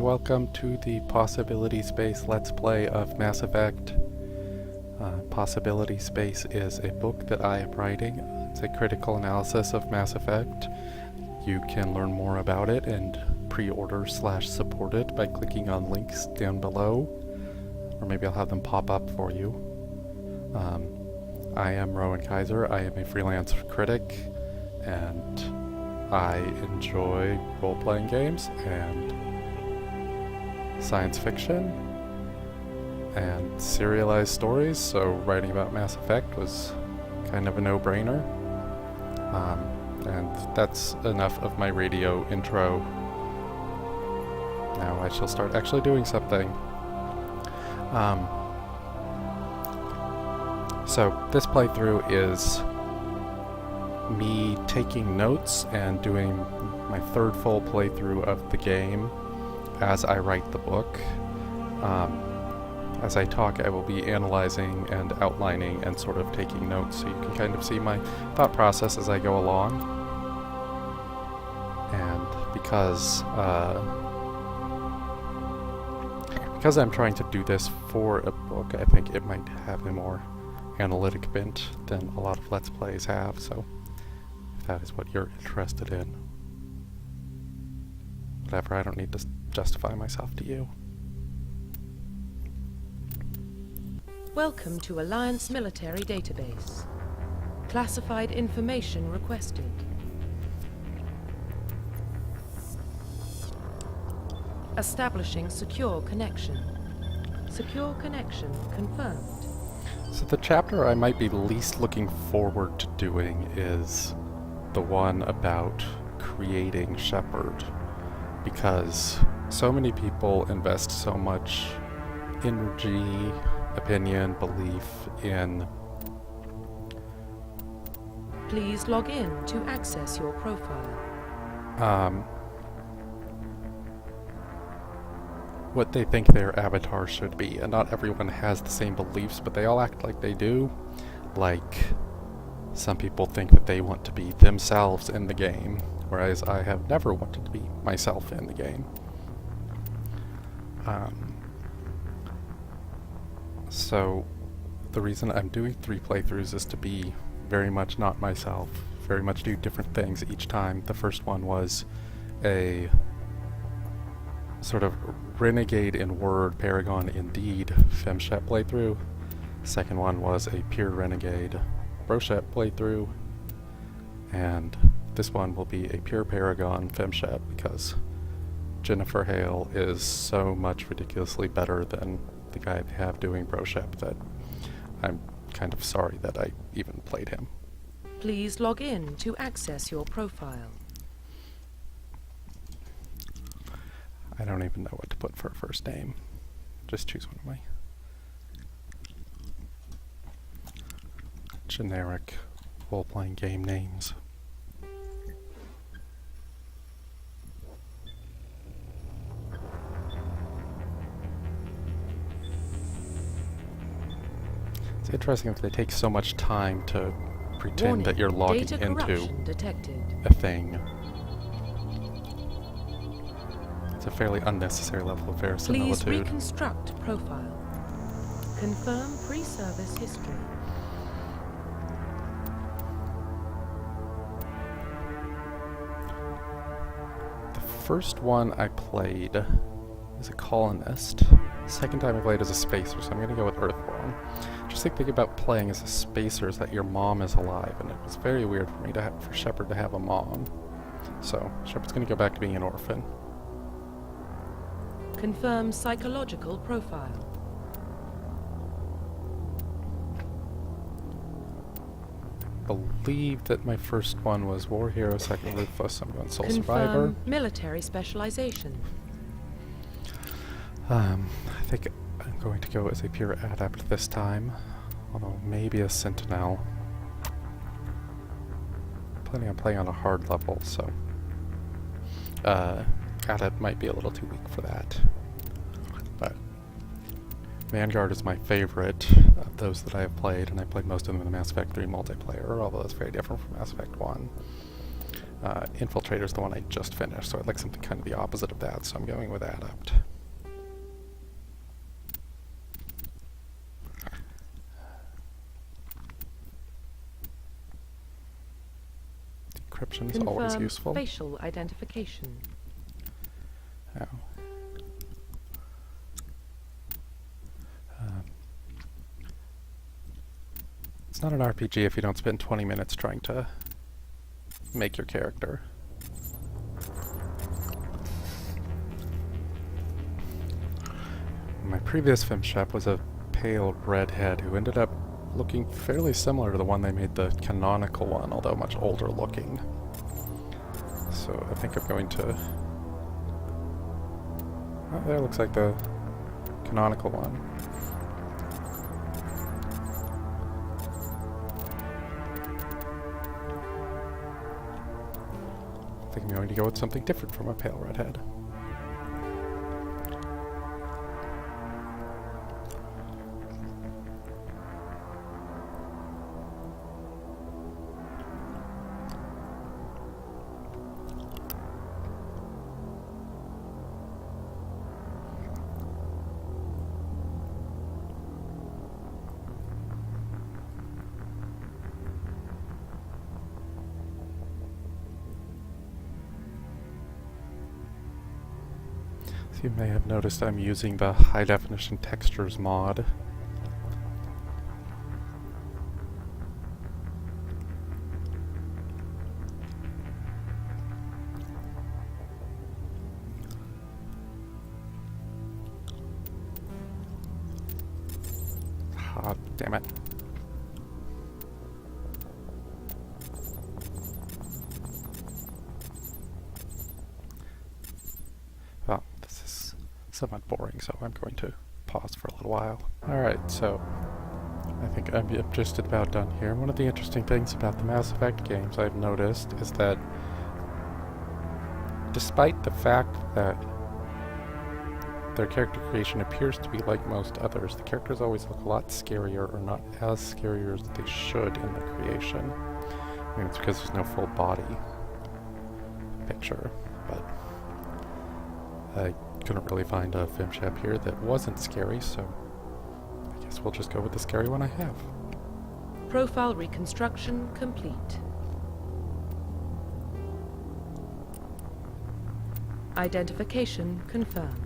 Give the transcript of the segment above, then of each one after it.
welcome to the Possibility Space Let's Play of Mass Effect. Possibility Space is a book that I am writing. It's a critical analysis of Mass Effect. You can learn more about it and pre-order/support it by clicking on links down below, or maybe I'll have them pop up for you. I am Rowan Kaiser. I am a freelance critic, and I enjoy role-playing games and science fiction and serialized stories, so writing about Mass Effect was kind of a no-brainer. And that's enough of my radio intro. Now I shall start actually doing something. So this playthrough is me taking notes and doing my third full playthrough of the game as I write the book. As I talk, I will be analyzing and outlining and sort of taking notes, so you can kind of see my thought process as I go along. And because I'm trying to do this for a book, I think it might have a more analytic bent than a lot of Let's Plays have, so if that is what you're interested in, whatever, I don't need to justify myself to you. Welcome to Alliance Military Database. Classified information requested. Establishing secure connection. Secure connection confirmed. So the chapter I might be least looking forward to doing is the one about creating Shepard, because so many people invest so much energy, opinion, belief in... Please log in to access your profile. What they think their avatar should be, and not everyone has the same beliefs, but they all act like they do. Like, some people think that they want to be themselves in the game, whereas I have never wanted to be myself in the game. So, the reason I'm doing 3 playthroughs is to be very much not myself, very much do different things each time. The first one was a sort of renegade in word, paragon in deed FemShep playthrough. Second one was a pure renegade BroShep playthrough. And this one will be a pure paragon FemShep, because Jennifer Hale is so much ridiculously better than the guy they have doing BroShep that I'm kind of sorry that I even played him. Please log in to access your profile. I don't even know what to put for a first name. Just choose one of my generic role-playing game names. It's interesting that they take so much time to pretend Warning, that you're logging data into corruption detected. a thing. It's a fairly unnecessary level of Please verisimilitude. reconstruct profile. Confirm pre-service history. The first one I played as a colonist. The second time I played as a spacer, so I'm going to go with Earthborn. Just think about playing as a spacer is that your mom is alive, and it was very weird for me to for Shepard to have a mom. So Shepard's going to go back to being an orphan. Confirm psychological profile. Believe that my first one was War Hero, second Ruthless, I'm going Soul Survivor. Confirm military specialization. I think I'm going to go as a pure adept this time, although maybe a sentinel. Planning on playing on a hard level, so adept might be a little too weak for that. But Vanguard is my favorite of those that I have played, and I played most of them in the Mass Effect 3 multiplayer, although it's very different from Mass Effect 1. Infiltrator's the one I just finished, so I'd like something kind of the opposite of that, so I'm going with Adept. Decryption is always useful. Facial identification. Oh. It's not an RPG if you don't spend 20 minutes trying to make your character. My previous FemShep was a pale redhead who ended up looking fairly similar to the one they made the canonical one, although much older looking. So I think I'm going to... Oh, there looks like the canonical one. I think I'm going to go with something different from a pale redhead. So you may have noticed I'm using the high definition textures mod. Ah, damn it. Well, this is somewhat boring, so I'm going to pause for a little while. Alright, so I think I'm just about done here. One of the interesting things about the Mass Effect games I've noticed is that despite the fact that their character creation appears to be like most others, the characters always look a lot scarier, or not as scarier as they should in the creation. I mean, it's because there's no full body picture, but I couldn't really find a FemShep here that wasn't scary, so I guess we'll just go with the scary one I have. Profile reconstruction complete. Identification confirmed.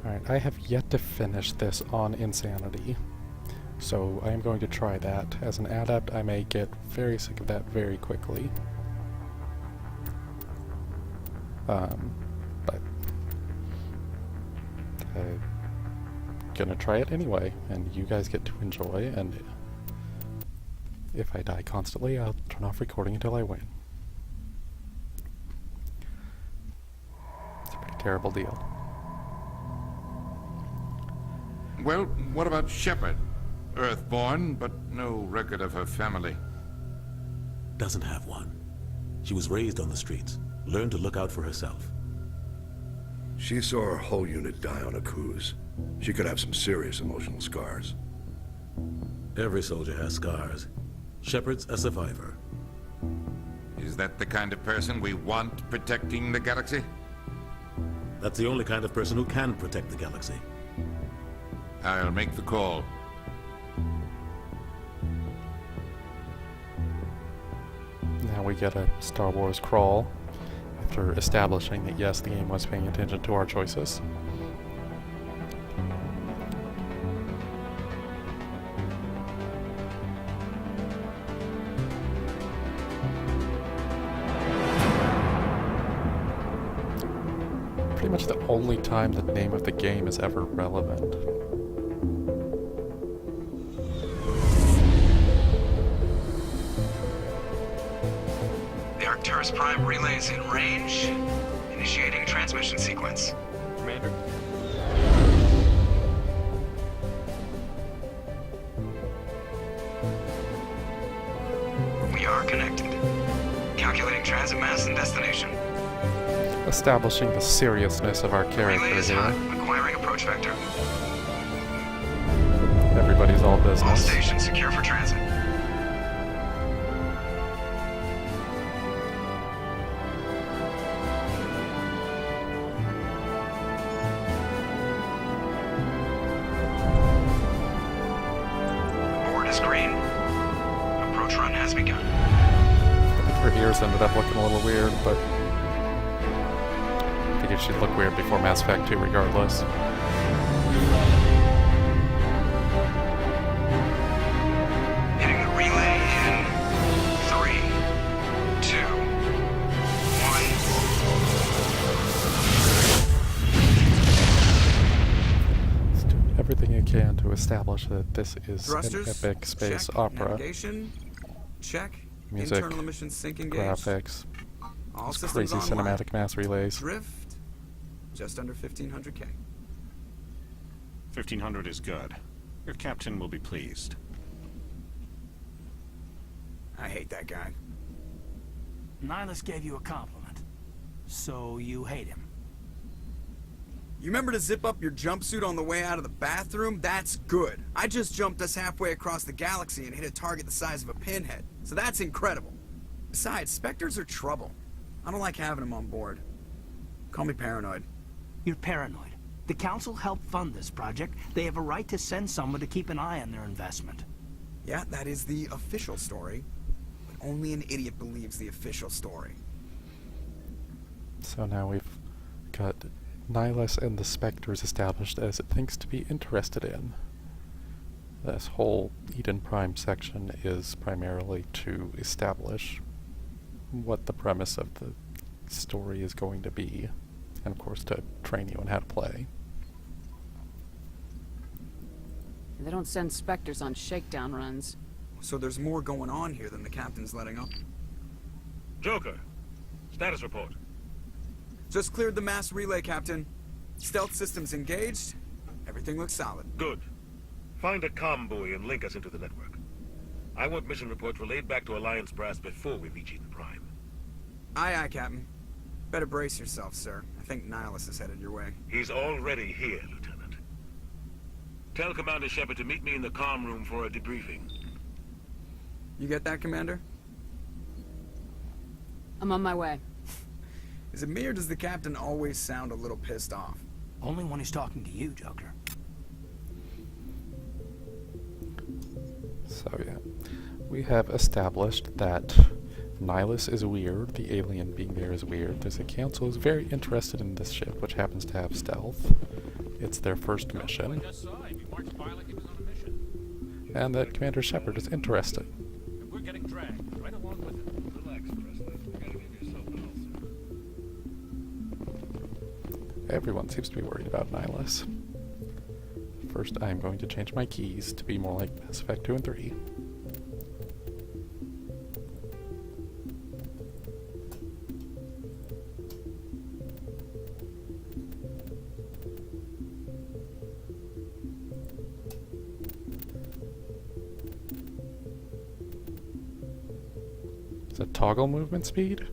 Alright, I have yet to finish this on Insanity, so I am going to try that. As an adept, I may get very sick of that very quickly. But I'm gonna try it anyway, and you guys get to enjoy, and if I die constantly, I'll turn off recording until I win. It's a pretty terrible deal. Well, what about Shepard? Earthborn, but no record of her family. Doesn't have one. She was raised on the streets, learned to look out for herself. She saw her whole unit die on a cruise. She could have some serious emotional scars. Every soldier has scars. Shepard's a survivor. Is that the kind of person we want protecting the galaxy? That's the only kind of person who can protect the galaxy. I'll make the call. Now we get a Star Wars crawl, after establishing that yes, the game was paying attention to our choices. Pretty much the only time the name of the game is ever relevant. Prime relays in range. Initiating transmission sequence. Commander. We are connected. Calculating transit mass and destination. Establishing the seriousness of our character Relay is here. hot. Acquiring approach vector. Everybody's all All business. stations secure for transit. has begun. I think her ears ended up looking a little weird, but I figured she'd look weird before Mass Effect 2 regardless. Hitting the relay in 3, 2, 1. Let's do everything you can to establish that this is Thrusters, an epic space check. opera. Navigation, check. Music, Internal emission sync engaged. graphics, All those systems crazy online. cinematic mass relays. Drift, just under 1500K. 1500 is good. Your captain will be pleased. I hate that guy. Nihilus gave you a compliment. So you hate him. You remember to zip up your jumpsuit on the way out of the bathroom? That's good. I just jumped us halfway across the galaxy and hit a target the size of a pinhead. So that's incredible. Besides, Spectres are trouble. I don't like having them on board. Call me paranoid. You're paranoid. The Council helped fund this project. They have a right to send someone to keep an eye on their investment. Yeah, that is the official story. But only an idiot believes the official story. So now we've got Nihilus and the Spectres established as things to be interested in. This whole Eden Prime section is primarily to establish what the premise of the story is going to be, and of course to train you on how to play. They don't send Spectres on shakedown runs. So there's more going on here than the captain's letting up. Joker, status report. Just cleared the mass relay, Captain. Stealth systems engaged. Everything looks solid. Good. Find a comm buoy and link us into the network. I want mission reports relayed back to Alliance brass before we reach Eden Prime. Aye, aye, Captain. Better brace yourself, sir. I think Nihilus is headed your way. He's already here, Lieutenant. Tell Commander Shepard to meet me in the comm room for a debriefing. You get that, Commander? I'm on my way. Is it me or does the Captain always sound a little pissed off? Only when he's talking to you, Joker. So yeah, we have established that Nihilus is weird, the alien being there is weird. There's a council who's very interested in this ship, which happens to have stealth. It's their first mission. And that Commander Shepard is interested. We're getting dragged right along with it. Relax, Presley. I gotta give yourself an ulcer. Everyone seems to be worried about Nihilus. First, I'm going to change my keys to be more like Mass Effect 2 and 3. Is it toggle movement speed?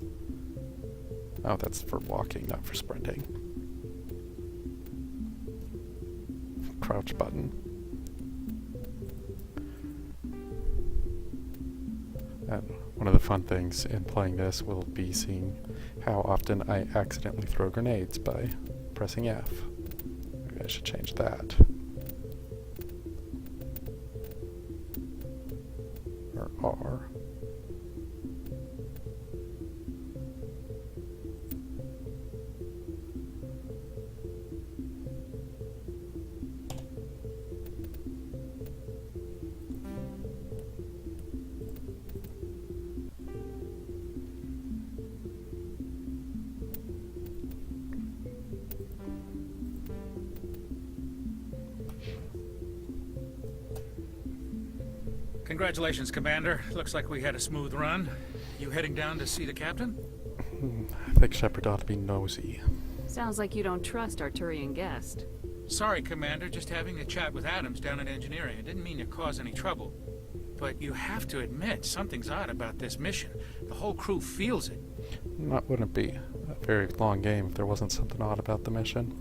Oh, that's for walking, not for sprinting. Crouch button. And one of the fun things in playing this will be seeing how often I accidentally throw grenades by pressing F. Maybe I should change that. Or R. Congratulations, Commander. Looks like we had a smooth run. You heading down to see the captain? I think Shepard ought to be nosy. Sounds like you don't trust Arturian guest. Sorry, Commander. Just having a chat with Adams down in engineering. I didn't mean to cause any trouble. But you have to admit, something's odd about this mission. The whole crew feels it. Wouldn't it be a very long game if there wasn't something odd about the mission?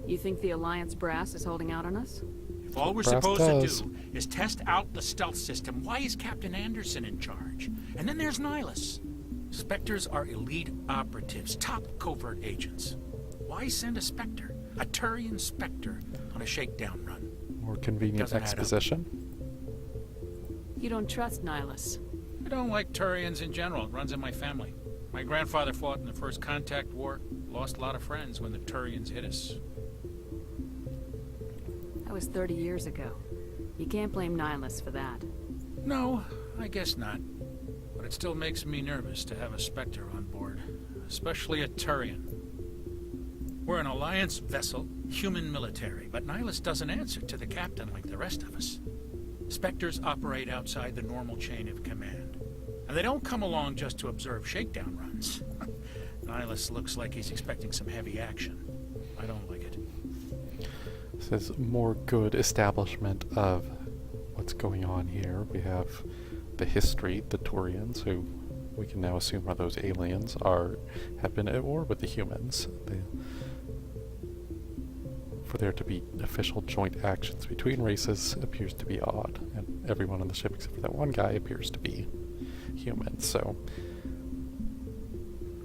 You think the Alliance brass is holding out on us? If all we're Brass supposed does. to do is test out the stealth system, why is Captain Anderson in charge? And then there's Nihilus. Spectres are elite operatives, top covert agents. Why send a Spectre, a Turian Spectre, on a shakedown run? More convenient Doesn't add up. exposition? You don't trust Nihilus. I don't like Turians in general. It runs in my family. My grandfather fought in the First Contact War. Lost a lot of friends when the Turians hit us. That was 30 years ago. You can't blame Nihilus for that. No, I guess not. But it still makes me nervous to have a Spectre on board. Especially a Turian. We're an Alliance vessel, human military, but Nihilus doesn't answer to the captain like the rest of us. Spectres operate outside the normal chain of command. And they don't come along just to observe shakedown runs. Nihilus looks like he's expecting some heavy action. I don't like it. This is more good establishment of what's going on here. We have the history, the Turians, who we can now assume are those aliens, have been at war with the humans. For there to be official joint actions between races appears to be odd, and everyone on the ship except for that one guy appears to be human. So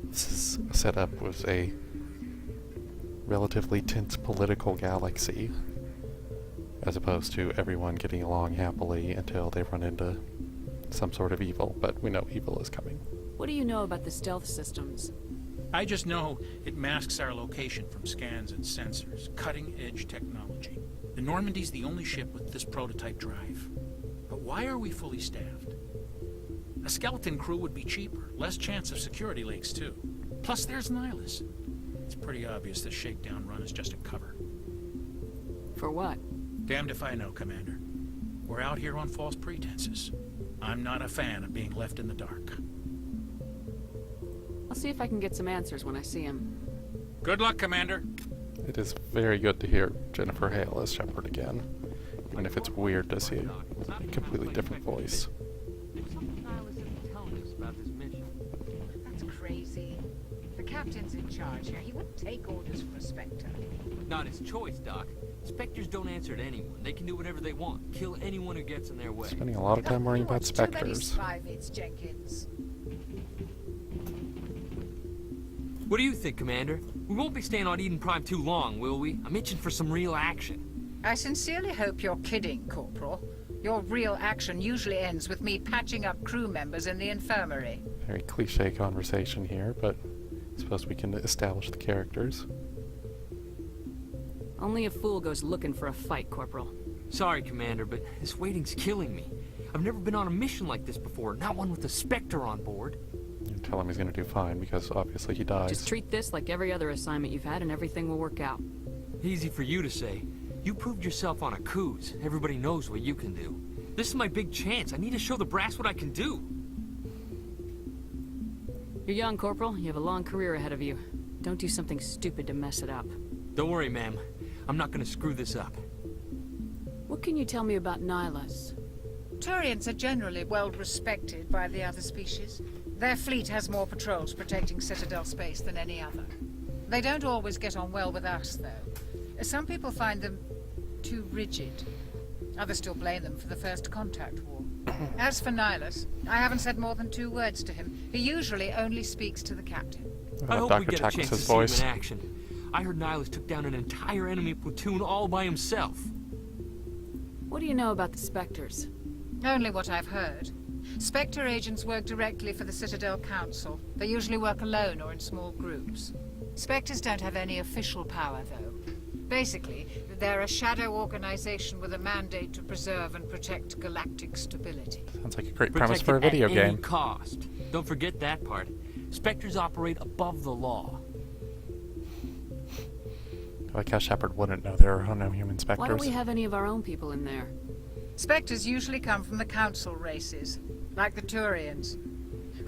this is set up with a relatively tense political galaxy, as opposed to everyone getting along happily until they run into some sort of evil, but we know evil is coming. What do you know about the stealth systems? I just know it masks our location from scans and sensors. Cutting-edge technology. The Normandy's the only ship with this prototype drive. But why are we fully staffed? A skeleton crew would be cheaper. Less chance of security leaks, too. Plus, there's Nihilus. It's pretty obvious this shakedown run is just a cover. For what? Damned if I know, Commander. We're out here on false pretenses. I'm not a fan of being left in the dark. I'll see if I can get some answers when I see him. Good luck, Commander. It is very good to hear Jennifer Hale as Shepard again, even if it's weird to see a completely different voice. That's crazy. The captain's in charge here. He wouldn't take orders from a Spectre. Not his choice, Doc. Spectres don't answer to anyone. They can do whatever they want. Kill anyone who gets in their way. Spending a lot of time worrying about Too many specters. spy vids, Jenkins. What do you think, Commander? We won't be staying on Eden Prime too long, will we? I'm itching for some real action. I sincerely hope you're kidding, Corporal. Your real action usually ends with me patching up crew members in the infirmary. Very cliche conversation here, but I suppose we can establish the characters. Only a fool goes looking for a fight, Corporal. Sorry, Commander, but this waiting's killing me. I've never been on a mission like this before, not one with a Spectre on board. You tell him he's going to do fine, because obviously he dies. Just treat this like every other assignment you've had and everything will work out. Easy for you to say. You proved yourself on a cruise. Everybody knows what you can do. This is my big chance. I need to show the brass what I can do. You're young, Corporal. You have a long career ahead of you. Don't do something stupid to mess it up. Don't worry, ma'am. I'm not gonna screw this up. What can you tell me about Nihilus? Turians are generally well respected by the other species. Their fleet has more patrols protecting Citadel space than any other. They don't always get on well with us, though. Some people find them too rigid. Others still blame them for the First Contact War. As for Nihilus, I haven't said more than 2 words to him. He usually only speaks to the captain. I hope Dr. we get a chance to see voice. him in action. I heard Nihilus took down an entire enemy platoon all by himself. What do you know about the Spectres? Only what I've heard. Spectre agents work directly for the Citadel Council. They usually work alone or in small groups. Spectres don't have any official power, though. Basically, they're a shadow organization with a mandate to preserve and protect galactic stability. Sounds like a great Protect premise for a it at video any game. cost. Don't forget that part. Spectres operate above the law. I like how Shepard wouldn't know there are no human specters. Why don't we have any of our own people in there? Spectres usually come from the Council races, like the Turians.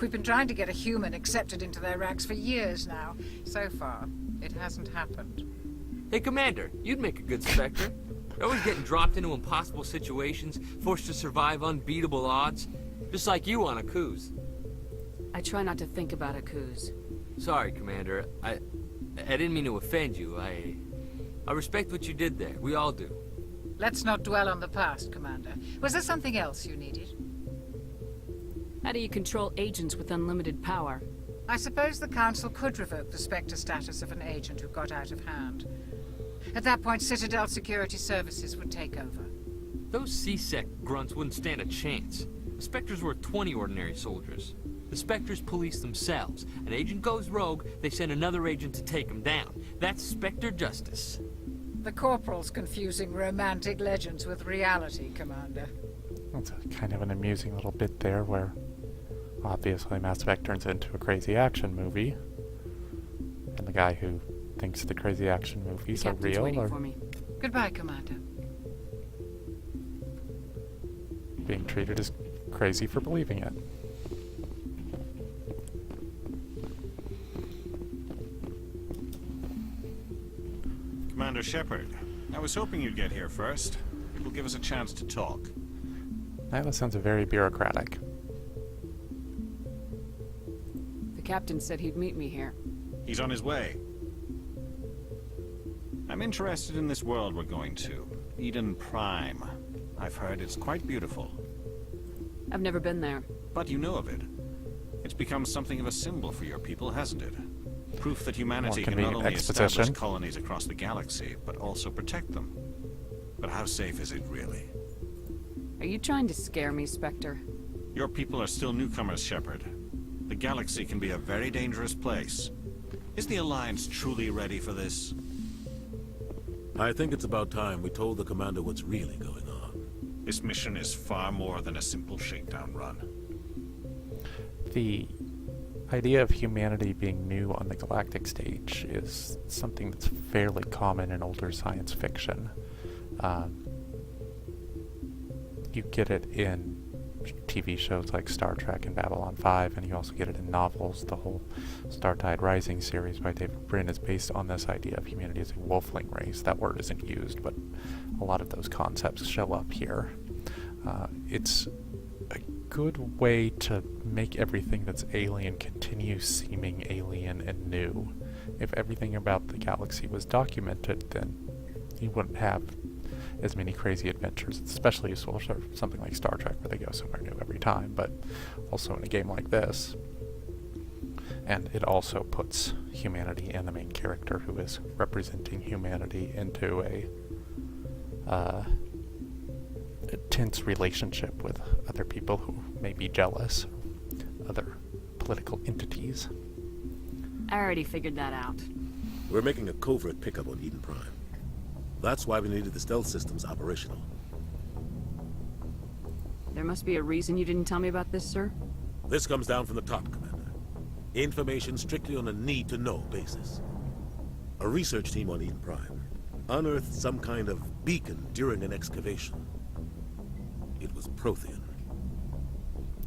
We've been trying to get a human accepted into their ranks for years now. So far, it hasn't happened. Hey, Commander, you'd make a good Spectre. You're always getting dropped into impossible situations, forced to survive unbeatable odds. Just like you on a cruise. I try not to think about a cruise. Sorry, Commander. I didn't mean to offend you. I respect what you did there. We all do. Let's not dwell on the past, Commander. Was there something else you needed? How do you control agents with unlimited power? I suppose the Council could revoke the Spectre status of an agent who got out of hand. At that point, Citadel Security Services would take over. Those C-Sec grunts wouldn't stand a chance. Spectres were 20 ordinary soldiers. The Spectres police themselves. An agent goes rogue, they send another agent to take him down. That's Spectre justice. The Corporal's confusing romantic legends with reality, Commander. That's kind of an amusing little bit there where obviously Mass Effect turns into a crazy action movie. And the guy who thinks the crazy action movies are real waiting or for me. Goodbye, Commander. being treated as crazy for believing it. Commander Shepard, I was hoping you'd get here first. It will give us a chance to talk. Now that sounds very bureaucratic. The captain said he'd meet me here. He's on his way. I'm interested in this world we're going to. Eden Prime. I've heard it's quite beautiful. I've never been there. But you know of it. It's become something of a symbol for your people, hasn't it? Proof that humanity can not only establish colonies across the galaxy, but also protect them. But how safe is it really? Are you trying to scare me, Spectre? Your people are still newcomers, Shepard. The galaxy can be a very dangerous place. Is the Alliance truly ready for this? I think it's about time we told the Commander what's really going on. This mission is far more than a simple shakedown run. The idea of humanity being new on the galactic stage is something that's fairly common in older science fiction. You get it in TV shows like Star Trek and Babylon 5, and you also get it in novels. The whole Startide Rising series by David Brin is based on this idea of humanity as a wolfling race. That word isn't used, but a lot of those concepts show up here. It's a good way to make everything that's alien continue seeming alien and new. If everything about the galaxy was documented, then you wouldn't have as many crazy adventures. It's especially useful for something like Star Trek, where they go somewhere new every time, but also in a game like this. And it also puts humanity and the main character, who is representing humanity, into a tense relationship with other people who may be jealous, other political entities. I already figured that out. We're making a covert pickup on Eden Prime. That's why we needed the stealth systems operational. There must be a reason you didn't tell me about this, sir? This comes down from the top, Commander. Information strictly on a need-to-know basis. A research team on Eden Prime unearthed some kind of beacon during an excavation. It was Prothean.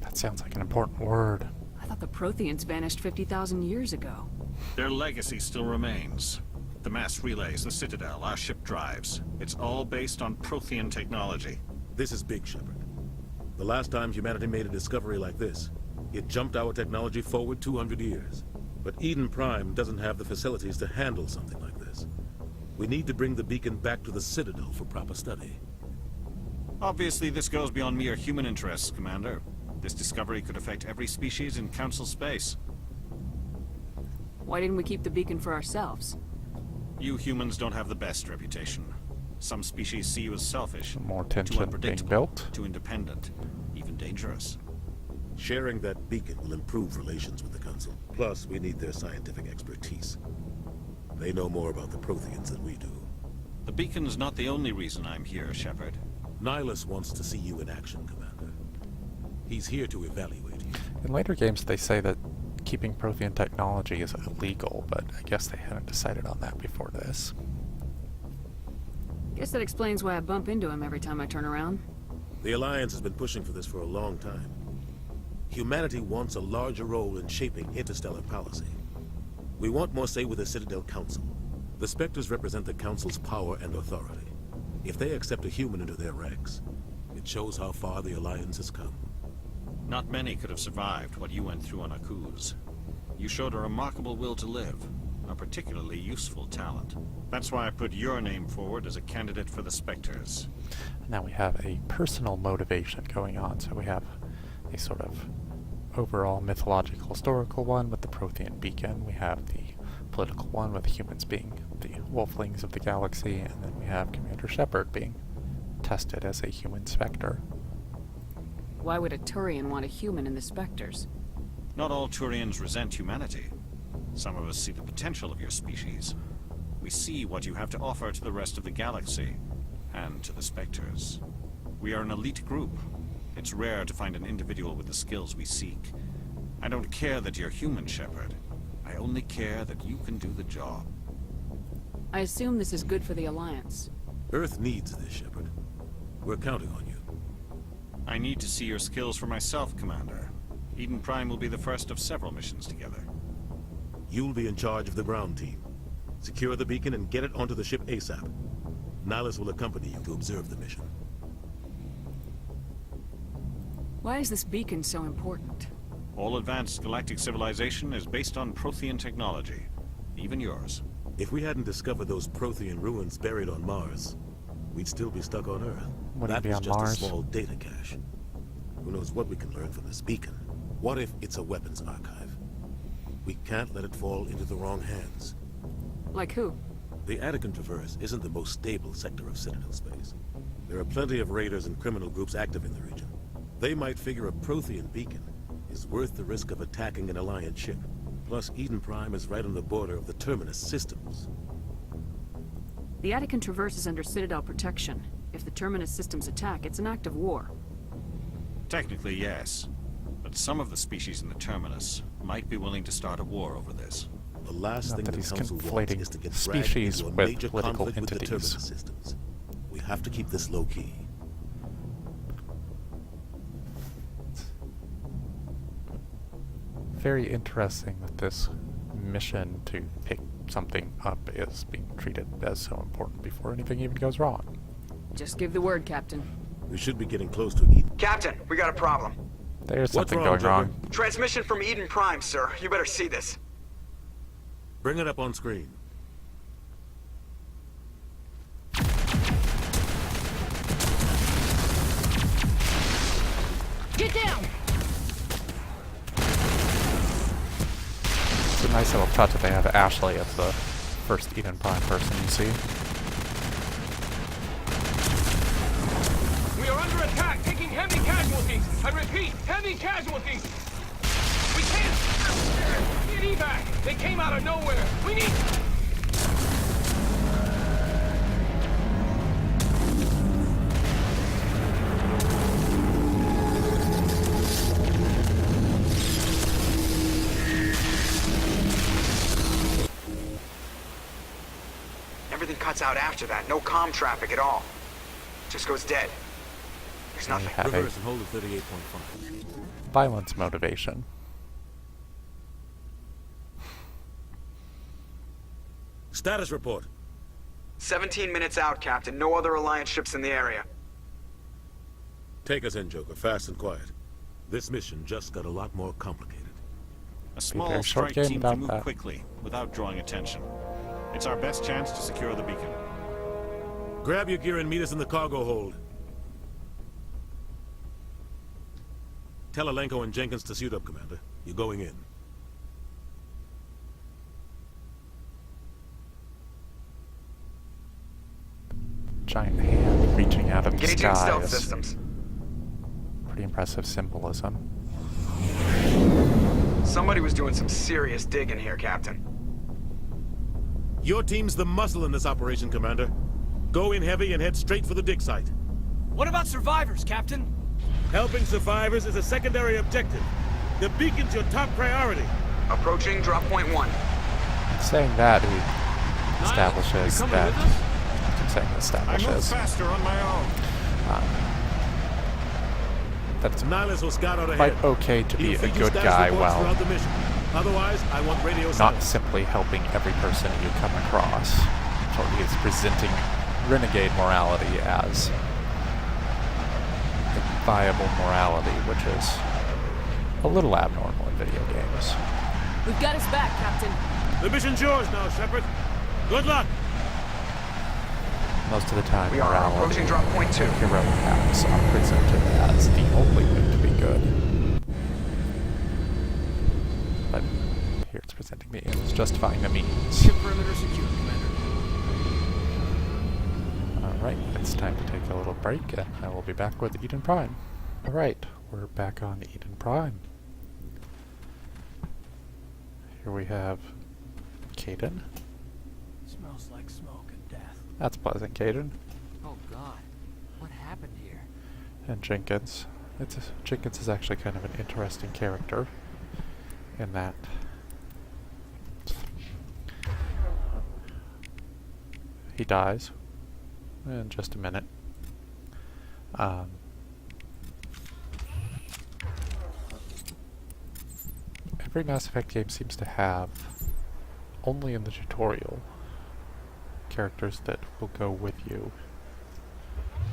That sounds like an important word. I thought the Protheans vanished 50,000 years ago. Their legacy still remains. The mass relays, the Citadel, our ship drives. It's all based on Prothean technology. This is big, Shepard. The last time humanity made a discovery like this, it jumped our technology forward 200 years. But Eden Prime doesn't have the facilities to handle something like this. We need to bring the beacon back to the Citadel for proper study. Obviously, this goes beyond mere human interests, Commander. This discovery could affect every species in Council space. Why didn't we keep the beacon for ourselves? You humans don't have the best reputation. Some species see you as selfish, More too tension being unpredictable, built. too independent, even dangerous. Sharing that beacon will improve relations with the Council. Plus, we need their scientific expertise. They know more about the Protheans than we do. The beacon's not the only reason I'm here, Shepard. Nihilus wants to see you in action, Commander. He's here to evaluate you. In later games, they say that keeping Prothean technology is illegal, but I guess they hadn't decided on that before this. Guess that explains why I bump into him every time I turn around. The Alliance has been pushing for this for a long time. Humanity wants a larger role in shaping interstellar policy. We want more say with the Citadel Council. The Spectres represent the Council's power and authority. If they accept a human into their ranks, it shows how far the Alliance has come. Not many could have survived what you went through on Akuz. You showed a remarkable will to live, a particularly useful talent. That's why I put your name forward as a candidate for the Spectres. Now we have a personal motivation going on, so we have a sort of overall mythological historical one with the Prothean beacon. We have the political one with humans being the wolflings of the galaxy, and then we have Commander Shepard being tested as a human Spectre. Why would a Turian want a human in the Spectres? Not all Turians resent humanity. Some of us see the potential of your species. We see what you have to offer to the rest of the galaxy, and to the Spectres. We are an elite group. It's rare to find an individual with the skills we seek. I don't care that you're human, Shepard. I only care that you can do the job. I assume this is good for the Alliance. Earth needs this, Shepard. We're counting on you. I need to see your skills for myself, Commander. Eden Prime will be the first of several missions together. You'll be in charge of the ground team. Secure the beacon and get it onto the ship ASAP. Nihilus will accompany you to observe the mission. Why is this beacon so important? All advanced galactic civilization is based on Prothean technology. Even yours. If we hadn't discovered those Prothean ruins buried on Mars, we'd still be stuck on Earth. Wouldn't That it be was on just Mars? a small data cache. Who knows what we can learn from this beacon? What if it's a weapons archive? We can't let it fall into the wrong hands. Like who? The Attican Traverse isn't the most stable sector of Citadel space. There are plenty of raiders and criminal groups active in the region. They might figure a Prothean beacon is worth the risk of attacking an Alliance ship. Plus, Eden Prime is right on the border of the Terminus systems. The Attican Traverse is under Citadel protection. If the Terminus systems attack, it's an act of war. Technically, yes. But some of the species in the Terminus might be willing to start a war over this. The last Not thing that the he's Council wants conflating is to get species dragged into a with major political conflict with the entities. Terminus systems. We have to keep this low-key. Very interesting that this mission to pick something up is being treated as so important before anything even goes wrong. Just give the word, Captain. We should be getting close to Eden. Captain, we got a problem. There's What's something wrong, going wrong. Transmission from Eden Prime, sir. You better see this. Bring it up on screen. Get down! It's a nice little touch that they have Ashley as the first Eden Prime person you see. We are under attack, taking heavy casualties. I repeat, heavy casualties. We can't get evac. They came out of nowhere. We need. Everything cuts out after that. No comm traffic at all. Just goes dead. There's nothing. Have a Reverse and hold at 38.5. violence motivation. Status report. 17 minutes out, Captain. No other Alliance ships in the area. Take us in, Joker, fast and quiet. This mission just got a lot more complicated. A small very short strike game team about can move that. quickly, without drawing attention. It's our best chance to secure the beacon. Grab your gear and meet us in the cargo hold. Tell Alenko and Jenkins to suit up, Commander. You're going in. Giant hand reaching out of the Engaging stealth skies. systems. Pretty impressive symbolism. Somebody was doing some serious digging here, Captain. Your team's the muscle in this operation, Commander. Go in heavy and head straight for the dig site. What about survivors, Captain? Helping survivors is a secondary objective. The beacon's your top priority. Approaching drop point 1. Saying that he establishes that. I'm saying I move establishes faster on my own. that it's Nihilus will scout out quite ahead. okay to be He'll a feed you good status guy reports while throughout the mission. Otherwise, I want radio not silence. simply helping every person you come across. So he is presenting renegade morality as a viable morality, which is a little abnormal in video games. We've got his back, Captain. The mission's yours now, Shepard. Good luck. Most of the time, We are morality approaching drop point 2. and heroic acts are presented as the only way to be good. But here it's presenting the ends, justifying the means. Ship perimeter secure, Commander. Alright, it's time to take a little break, and I will be back with Eden Prime. Alright, we're back on Eden Prime. Here we have Kaidan. Smells like smoke and death. That's pleasant, Kaidan. Oh God, what happened here? And Jenkins. Jenkins is actually kind of an interesting character in that he dies in just a minute. Every Mass Effect game seems to have, only in the tutorial, characters that will go with you.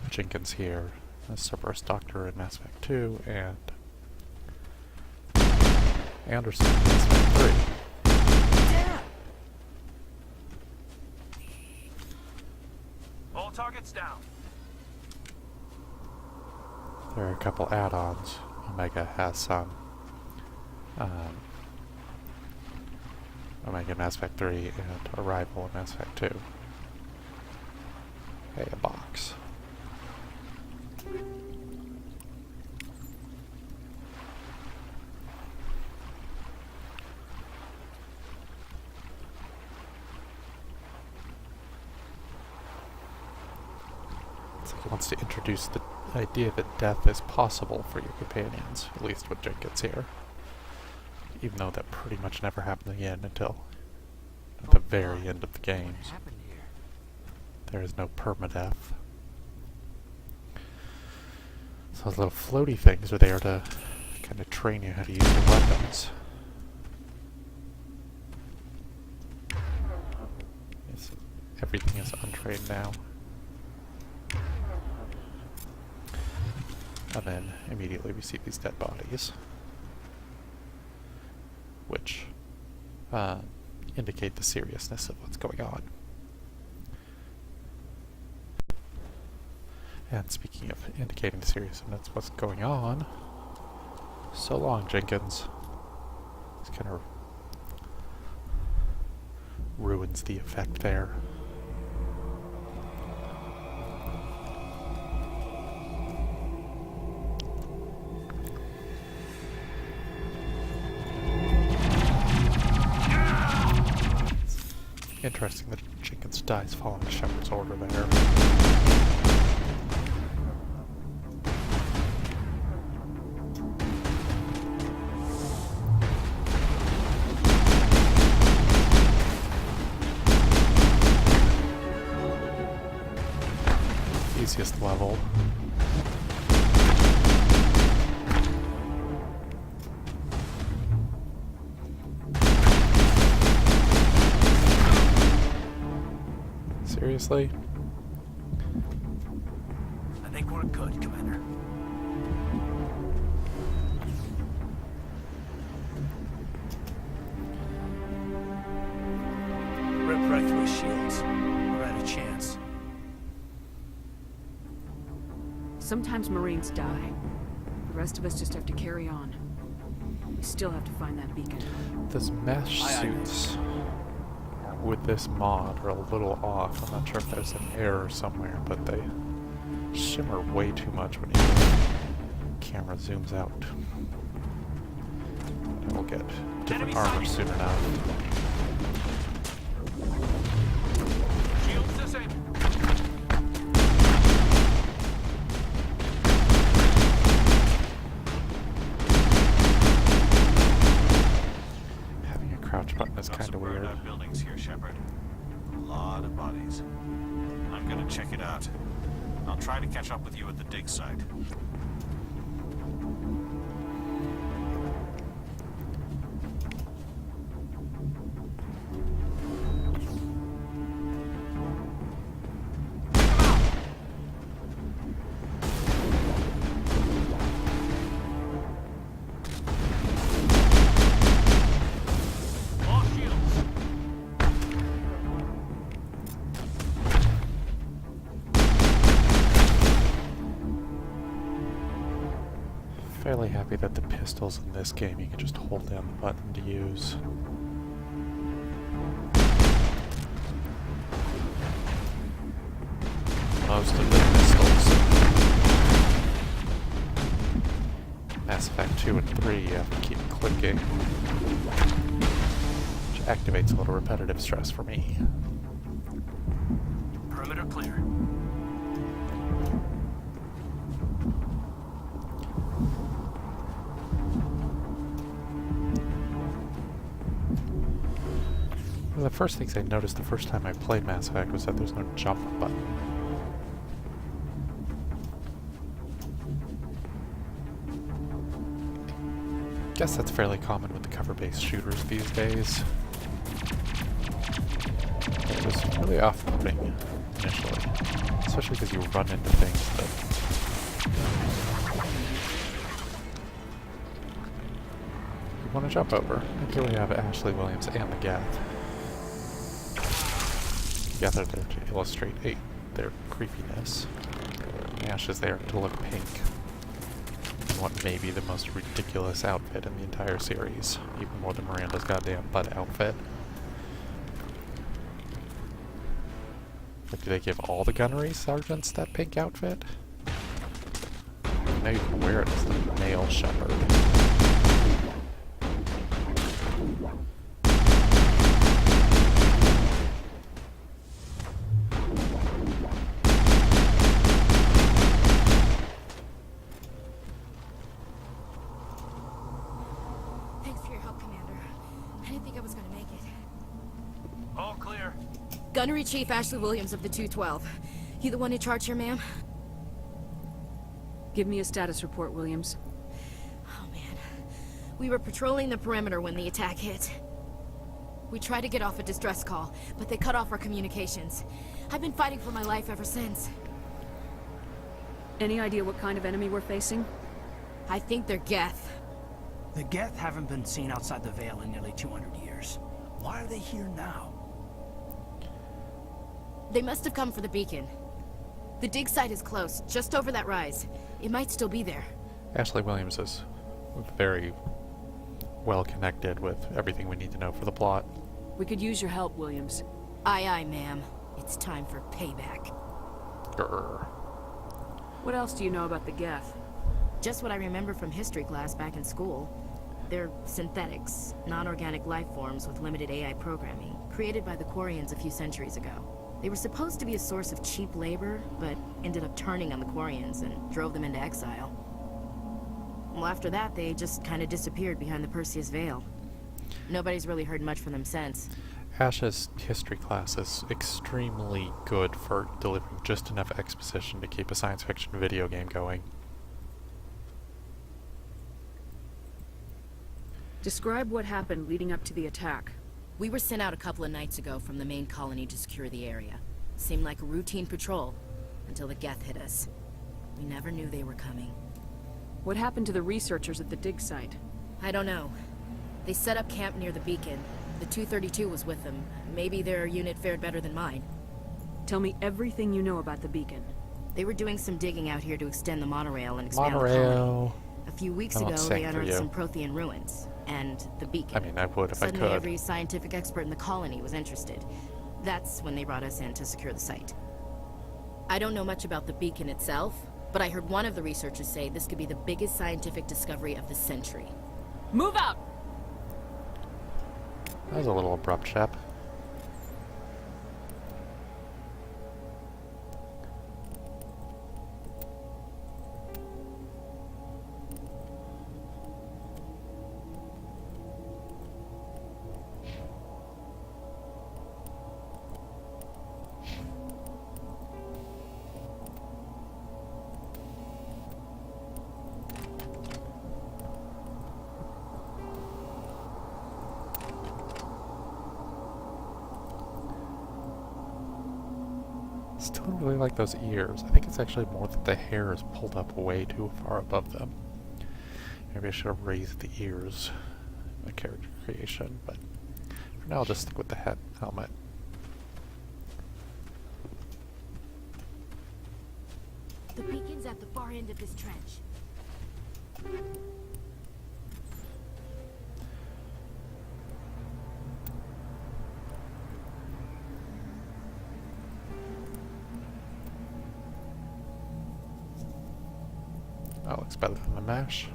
Jenkins here, a Cerberus Doctor in Mass Effect 2, and Anderson in Mass Effect 3. All targets down. There are a couple add-ons. Omega has some. Omega Mass Effect 3 and Arrival in Mass Effect 2. Hey, a box. It's like it wants to introduce the idea that death is possible for your companions, at least with Jenkins here. Even though that pretty much never happened again until at the very end of the games. There is no permadeath. So those little floaty things are there to kind of train you how to use the weapons. Everything is untrained now. And then immediately we see these dead bodies, which indicate the seriousness of what's going on. And speaking of indicating the seriousness of what's going on, so long, Jenkins. This kind of ruins the effect there. Interesting that Jenkins dies following Shepard's order there. Easiest level. Seriously? I think we're good, Commander. Rip right through his shields. We're at a chance. Sometimes Marines die. The rest of us just have to carry on. We still have to find that beacon. Those mesh suits with this mod are a little off. I'm not sure if there's an error somewhere, but they shimmer way too much when the camera zooms out. And we'll get different armor soon enough. Shields disabled. Having a crouch button is kind of weird. Buildings here, Shepard. A lot of bodies. I'm gonna check it out. I'll try to catch up with you at the dig site. Fairly happy that the pistols in this game you can just hold down the button to use. Most of the pistols Attack 2 and 3, you have to keep clicking, which activates a little repetitive stress for me. Perimeter clear. One of the first things I noticed the first time I played Mass Effect was that there's no jump button. I guess that's fairly common with the cover-based shooters these days. It was really off-putting initially, especially because you run into things that you want to jump over. And here we have Ashley Williams and the Geth. Gathered there to illustrate their creepiness. Ash is there to look pink. In what may be the most ridiculous outfit in the entire series, even more than Miranda's goddamn butt outfit. Like, do they give all the gunnery sergeants that pink outfit? Now you can wear it as the male shepherd. Gunnery Chief Ashley Williams of the 212. You the one in charge here, ma'am? Give me a status report, Williams. Oh, man. We were patrolling the perimeter when the attack hit. We tried to get off a distress call, but they cut off our communications. I've been fighting for my life ever since. Any idea what kind of enemy we're facing? I think they're Geth. The Geth haven't been seen outside the Veil in nearly 200 years. Why are they here now? They must have come for the beacon. The dig site is close, just over that rise. It might still be there. Ashley Williams is very well connected with everything we need to know for the plot. We could use your help, Williams. Aye, aye, ma'am. It's time for payback. Grr. What else do you know about the Geth? Just what I remember from history class back in school. They're synthetics, non-organic life forms with limited AI programming, created by the Quarians a few centuries ago. They were supposed to be a source of cheap labor, but ended up turning on the Quarians and drove them into exile. Well, after that, they just kind of disappeared behind the Perseus Veil. Nobody's really heard much from them since. Ash's history class is extremely good for delivering just enough exposition to keep a science fiction video game going. Describe what happened leading up to the attack. We were sent out a couple of nights ago from the main colony to secure the area. Seemed like a routine patrol, until the Geth hit us. We never knew they were coming. What happened to the researchers at the dig site? I don't know. They set up camp near the beacon. The 232 was with them. Maybe their unit fared better than mine. Tell me everything you know about the beacon. They were doing some digging out here to extend the monorail and expand the colony. A few weeks ago, they unearthed some Prothean ruins. And the beacon. I mean, I would if I could. Suddenly every scientific expert in the colony was interested. That's when they brought us in to secure the site. I don't know much about the beacon itself, but I heard one of the researchers say this could be the biggest scientific discovery of the century. Move out! That was a little abrupt, Shep. Still don't really like those ears. I think it's actually more that the hair is pulled up way too far above them. Maybe I should have raised the ears in my character creation, but for now I'll just stick with the helmet. The beacon's at the far end of this trench. That looks better than the mesh.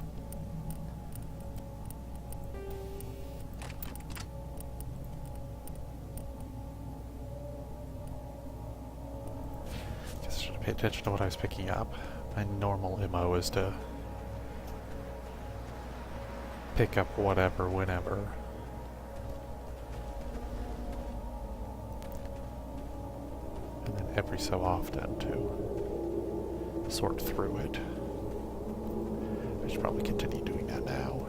pay attention to what I was picking up. My normal MO is to pick up whatever, whenever. And then every so often to sort through it. I should probably continue doing that now.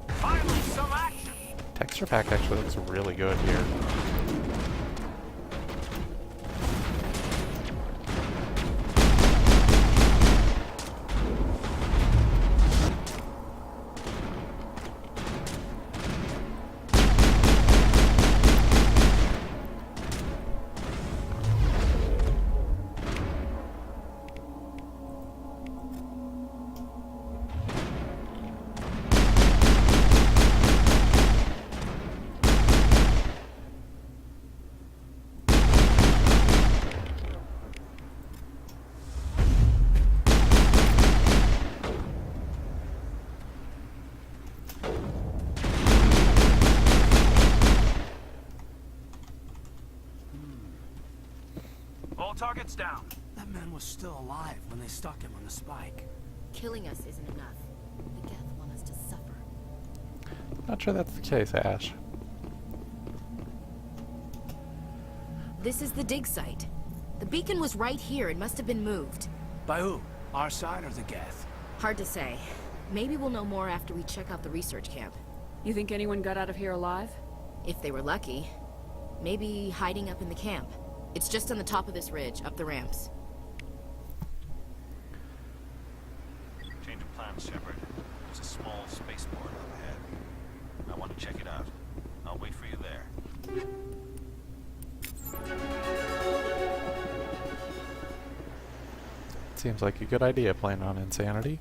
Finally, some action! Texture pack actually looks really good here. All targets down. That man was still alive when they stuck him on the spike. Killing us isn't enough. The Geth want us to suffer. Not sure that's the case, Ash. This is the dig site. The beacon was right here. It must have been moved. By who? Our side or the Geth? Hard to say. Maybe we'll know more after we check out the research camp. You think anyone got out of here alive? If they were lucky. Maybe hiding up in the camp. It's just on the top of this ridge, up the ramps. Change of plans, Shepard. There's a small spaceport up ahead. I want to check it out. I'll wait for you there. Seems like a good idea, playing on insanity.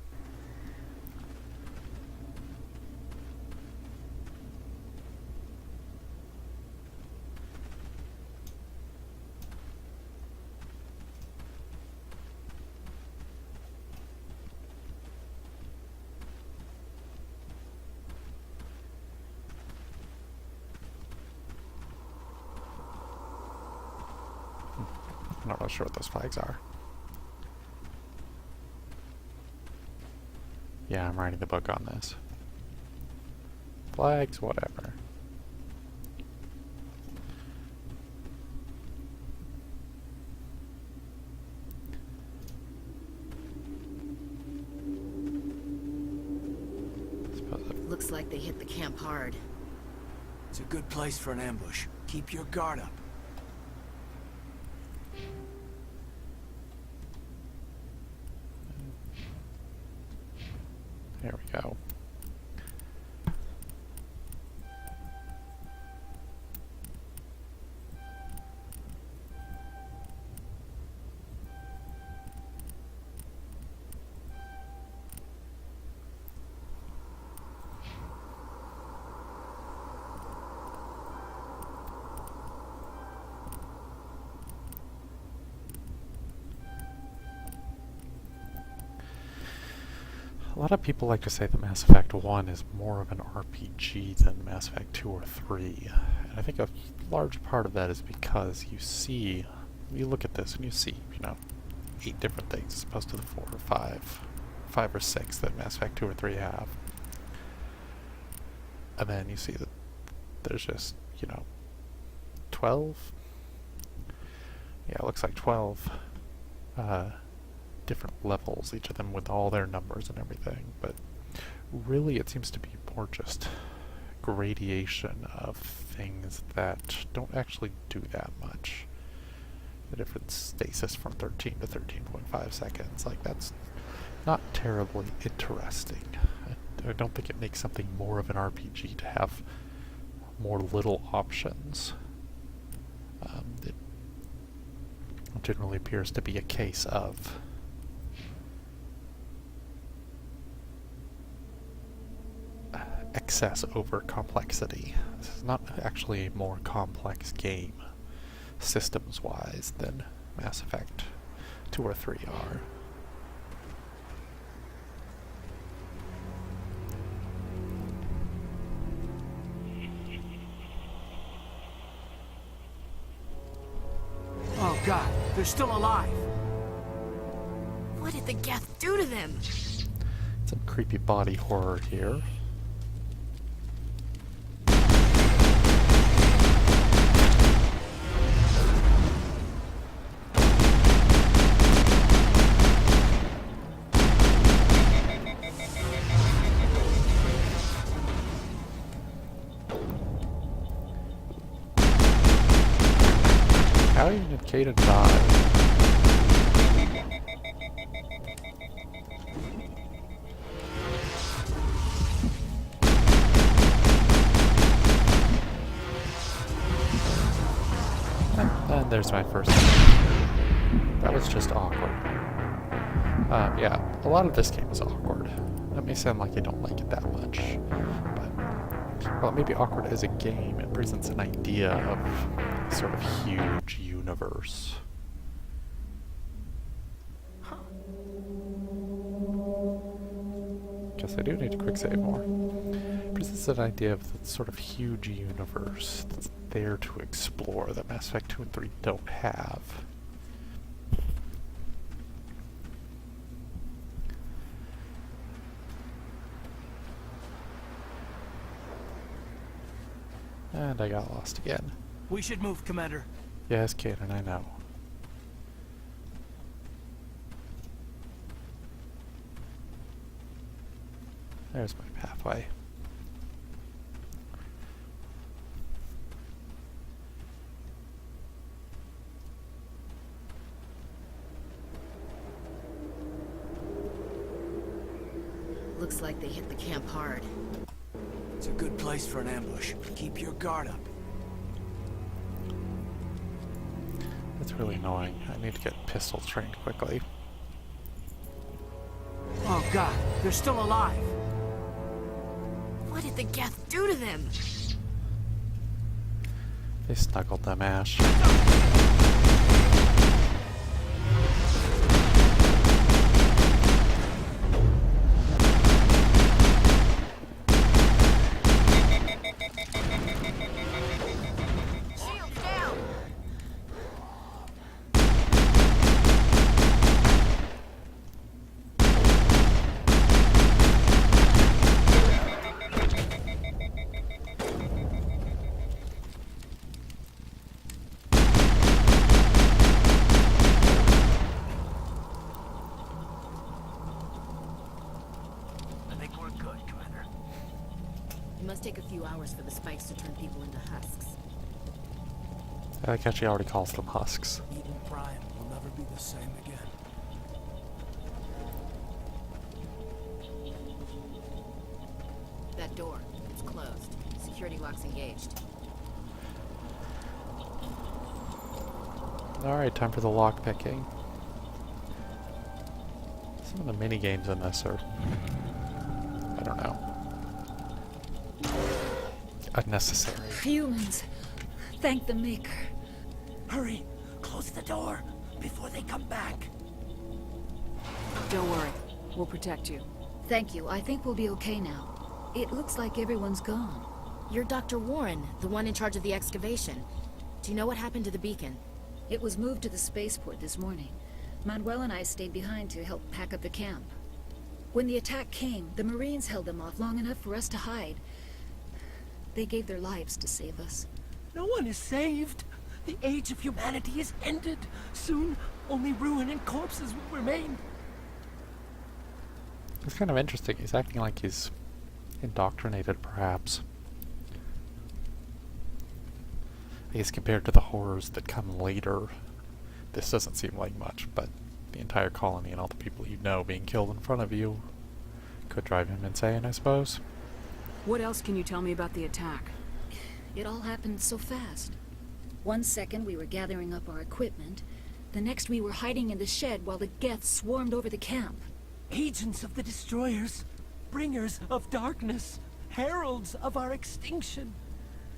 I'm not really sure what those flags are. Yeah, I'm writing the book on this. Flags, whatever. Looks like they hit the camp hard. It's a good place for an ambush. Keep your guard up. There we go. A lot of people like to say that Mass Effect 1 is more of an RPG than Mass Effect 2 or 3. And I think a large part of that is because you look at this and you see, 8 different things as opposed to the 4 or 5 or 6 that Mass Effect 2 or 3 have. And then you see that there's just, 12? Yeah, it looks like 12 different levels, each of them with all their numbers and everything, but really it seems to be more just gradation of things that don't actually do that much. The different stasis from 13 to 13.5 seconds, like that's not terribly interesting. I don't think it makes something more of an RPG to have more little options. It generally appears to be a case of excess over complexity. This is not actually a more complex game, systems-wise, than Mass Effect 2 or 3 are. Oh, God, they're still alive. What did the Geth do to them? Some creepy body horror here. How even did Kaden die? And there's my first one. That was just awkward. Yeah, a lot of this game is awkward. That may sound like I don't like it that much, but, well, it may be awkward as a game. It presents an idea of a sort of huge universe. Guess I do need to quick save more. It presents an idea of the sort of huge universe that's there to explore that Mass Effect 2 and 3 don't have. And I got lost again. We should move, Commander. Yes, Kaden, I know. There's my pathway. Looks like they hit the camp hard. It's a good place for an ambush. Keep your guard up. That's really annoying. I need to get pistol trained quickly. Oh God, they're still alive. What did the Geth do to them? They snuggled them, Ash. It must take a few hours for the spikes to turn people into husks. I like how she already calls them husks. Eden Prime will never be the same again. That door, it's closed. Security lock's engaged. Alright, time for the lock picking. Some of the mini games in this are, I don't know, unnecessary. Humans, thank the Maker. Hurry, close the door before they come back. Don't worry, we'll protect you. Thank you. I think we'll be okay now. It looks like everyone's gone. You're Dr. Warren, the one in charge of the excavation. Do you know what happened to the beacon? It was moved to the spaceport this morning. Manuel and I stayed behind to help pack up the camp. When the attack came, the Marines held them off long enough for us to hide. They gave their lives to save us. No one is saved. The age of humanity is ended. Soon, only ruin and corpses will remain. It's kind of interesting. He's acting like he's indoctrinated, perhaps. I guess compared to the horrors that come later, this doesn't seem like much, but the entire colony and all the people you know being killed in front of you could drive him insane, I suppose. What else can you tell me about the attack? It all happened so fast. 1 second we were gathering up our equipment. The next we were hiding in the shed while the Geth swarmed over the camp. Agents of the destroyers, bringers of darkness, heralds of our extinction.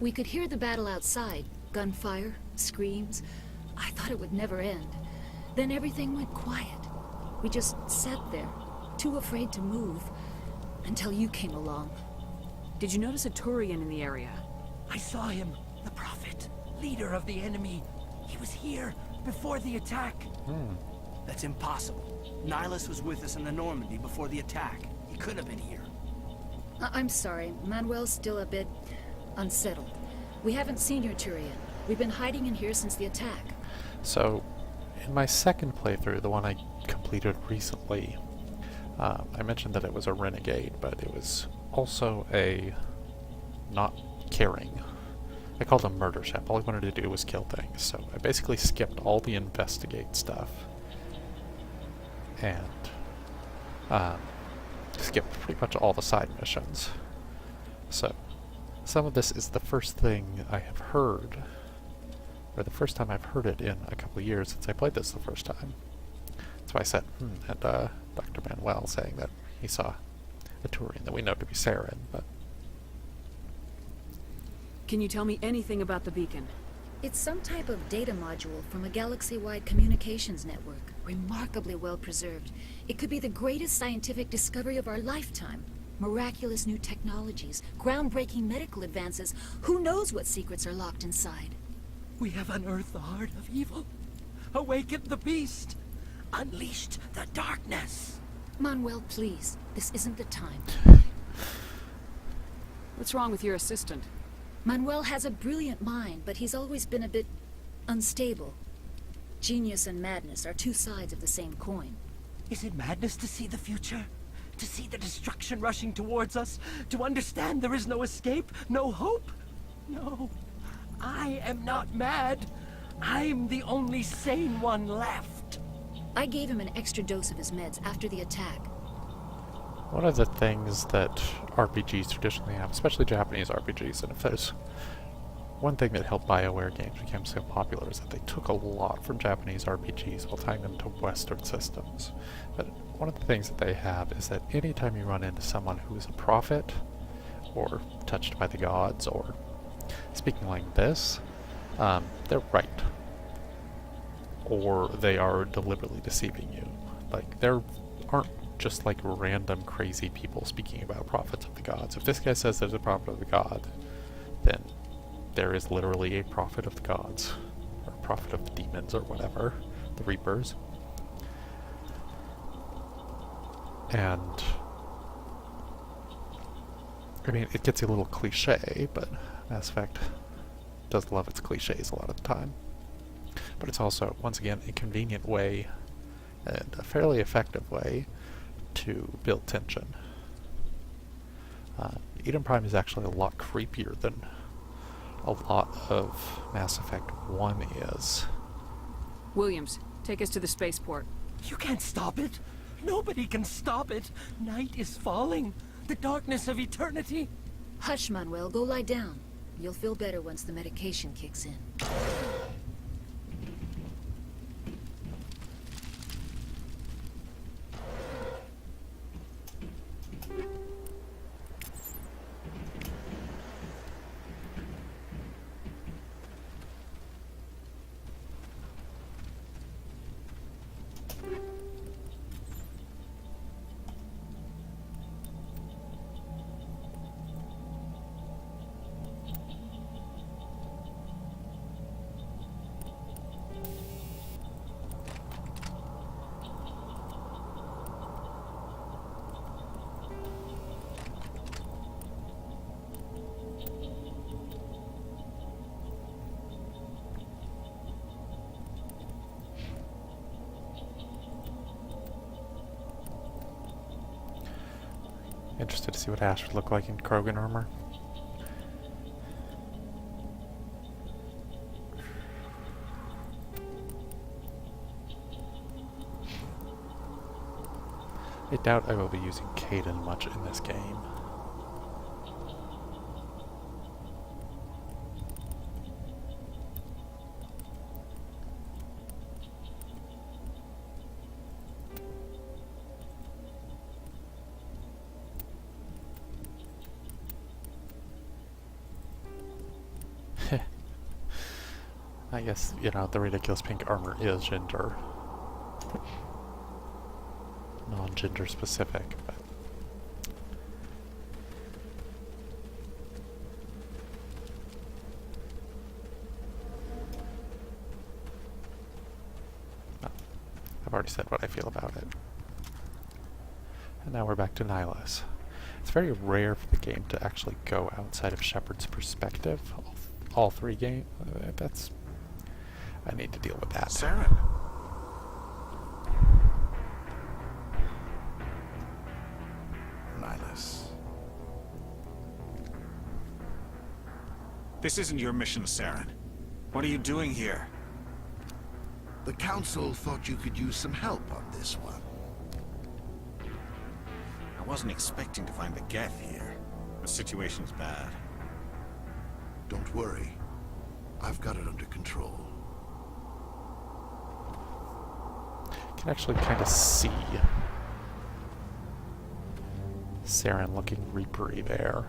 We could hear the battle outside. Gunfire, screams. I thought it would never end. Then everything went quiet. We just sat there, too afraid to move, until you came along. Did you notice a Turian in the area? I saw him, the Prophet, leader of the enemy. He was here before the attack. That's impossible. Nihilus was with us in the Normandy before the attack. He couldn't have been here. I'm sorry. Manuel's still a bit unsettled. We haven't seen your Turian. We've been hiding in here since the attack. So, in my second playthrough, the one I completed recently, I mentioned that it was a renegade, but it was also a not caring. I called him BroShep. All I wanted to do was kill things, so I basically skipped all the investigate stuff and skipped pretty much all the side missions. So some of this is the first thing I have heard, or the first time I've heard it in a couple of years since I played this the first time. So I said, and Dr. Manuel saying that he saw a Turian that we know to be Saren, but... Can you tell me anything about the beacon? It's some type of data module from a galaxy-wide communications network. Remarkably well preserved. It could be the greatest scientific discovery of our lifetime. Miraculous new technologies, groundbreaking medical advances. Who knows what secrets are locked inside? We have unearthed the heart of evil, awakened the beast, unleashed the darkness. Manuel, please. This isn't the time. What's wrong with your assistant? Manuel has a brilliant mind, but he's always been a bit unstable. Genius and madness are two sides of the same coin. Is it madness to see the future? To see the destruction rushing towards us? To understand there is no escape? No hope? No. I am not mad. I'm the only sane one left. I gave him an extra dose of his meds after the attack. One of the things that RPGs traditionally have, especially Japanese RPGs, and if there's one thing that helped BioWare games become so popular is that they took a lot from Japanese RPGs while tying them to Western systems. But one of the things that they have is that anytime you run into someone who is a prophet, or touched by the gods, or speaking like this, they're right. Or they are deliberately deceiving you. Like, there aren't just like random crazy people speaking about prophets of the gods. If this guy says there's a prophet of the god, then there is literally a prophet of the gods, or a prophet of the demons, or whatever, the reapers. And I mean, it gets a little cliche, but Mass Effect does love its cliches a lot of the time. But it's also, once again, a convenient way, and a fairly effective way, to build tension. Eden Prime is actually a lot creepier than a lot of Mass Effect 1 is. Williams, take us to the spaceport. You can't stop it. Nobody can stop it. Night is falling. The darkness of eternity. Hush, Manuel. Go lie down. You'll feel better once the medication kicks in. Interested to see what Ash would look like in Krogan armor. I doubt I will be using Kaden much in this game. I guess, you know, the ridiculous pink armor is gender. Non-gender specific, but... already said what I feel about it. And now we're back to Nihilus. It's very rare for the game to actually go outside of Shepard's perspective. All three games. That's... I need to deal with that. Saren. Nihilus. This isn't your mission, Saren. What are you doing here? The Council thought you could use some help on this one. I wasn't expecting to find the Geth here. The situation's bad. Don't worry. I've got it under control. You can actually kind of see Saren looking reapery there.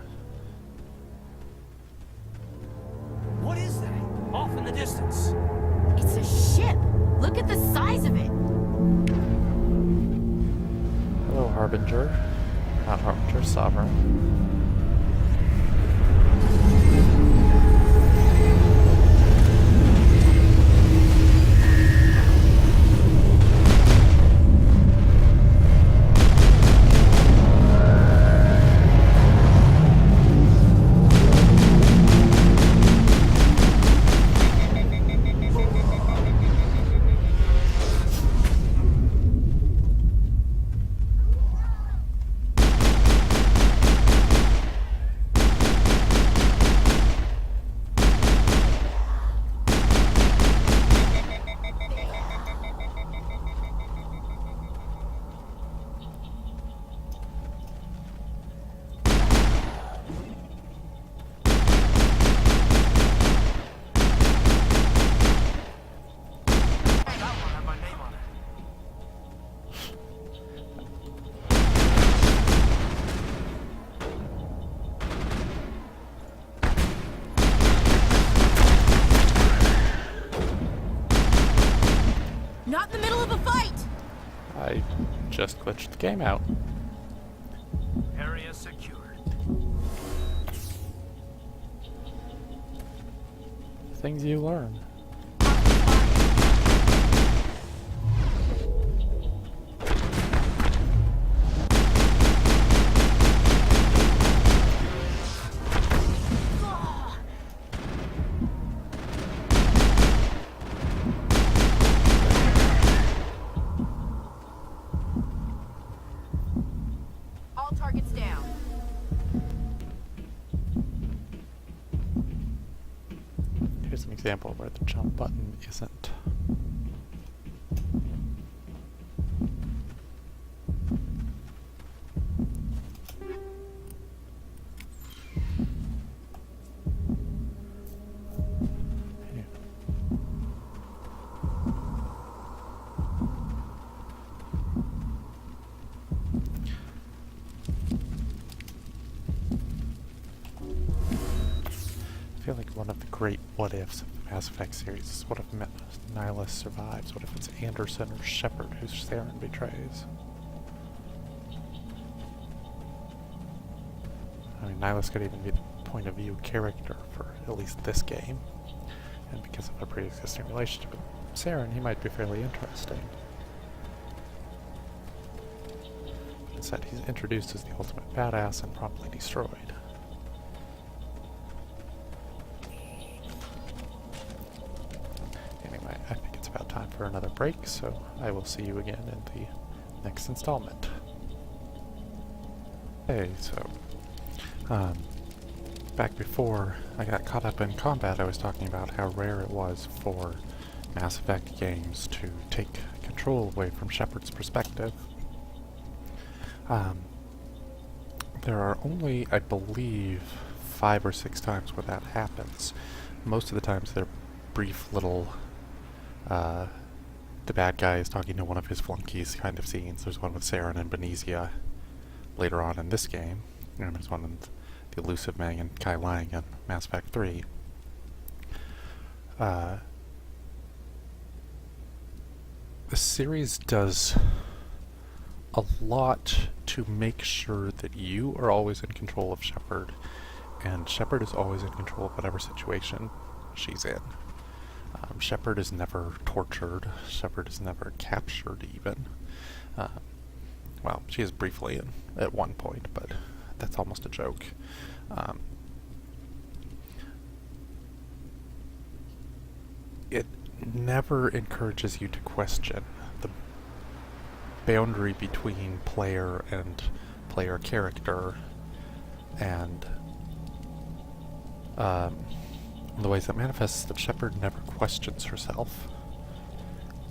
What is that? Off in the distance. It's a ship. Look at the size of it. Hello, Harbinger. Not Harbinger, Sovereign. Not in the middle of a fight! I just glitched the game out. Area secured. Things you learn. All targets down. Here's an example where the jump button isn't. I feel like one of the great what-ifs of the Mass Effect series is what if Nihilus survives? What if it's Anderson or Shepard who Saren betrays? I mean, Nihilus could even be the point of view character for at least this game. And because of a pre-existing relationship with Saren, he might be fairly interesting. Instead, he's introduced as the ultimate badass and promptly destroyed. Anyway, I think it's about time for another break, so I will see you again in the next installment. Okay, so, back before I got caught up in combat, I was talking about how rare it was for Mass Effect games to take control away from Shepard's perspective. There are only, I believe, 5 or 6 times where that happens. Most of the times they're brief little, the bad guy is talking to one of his flunkies kind of scenes. There's one with Saren and Benezia later on in this game. And there's one with the elusive Meg and Kai Lang in Mass Effect 3. The series does a lot to make sure that you are always in control of Shepard, and Shepard is always in control of whatever situation she's in. Shepard is never tortured. Shepard is never captured, even. Well, she is briefly at one point, but that's almost a joke. It never encourages you to question the boundary between player and player character, and the ways that manifests that Shepard never questions herself.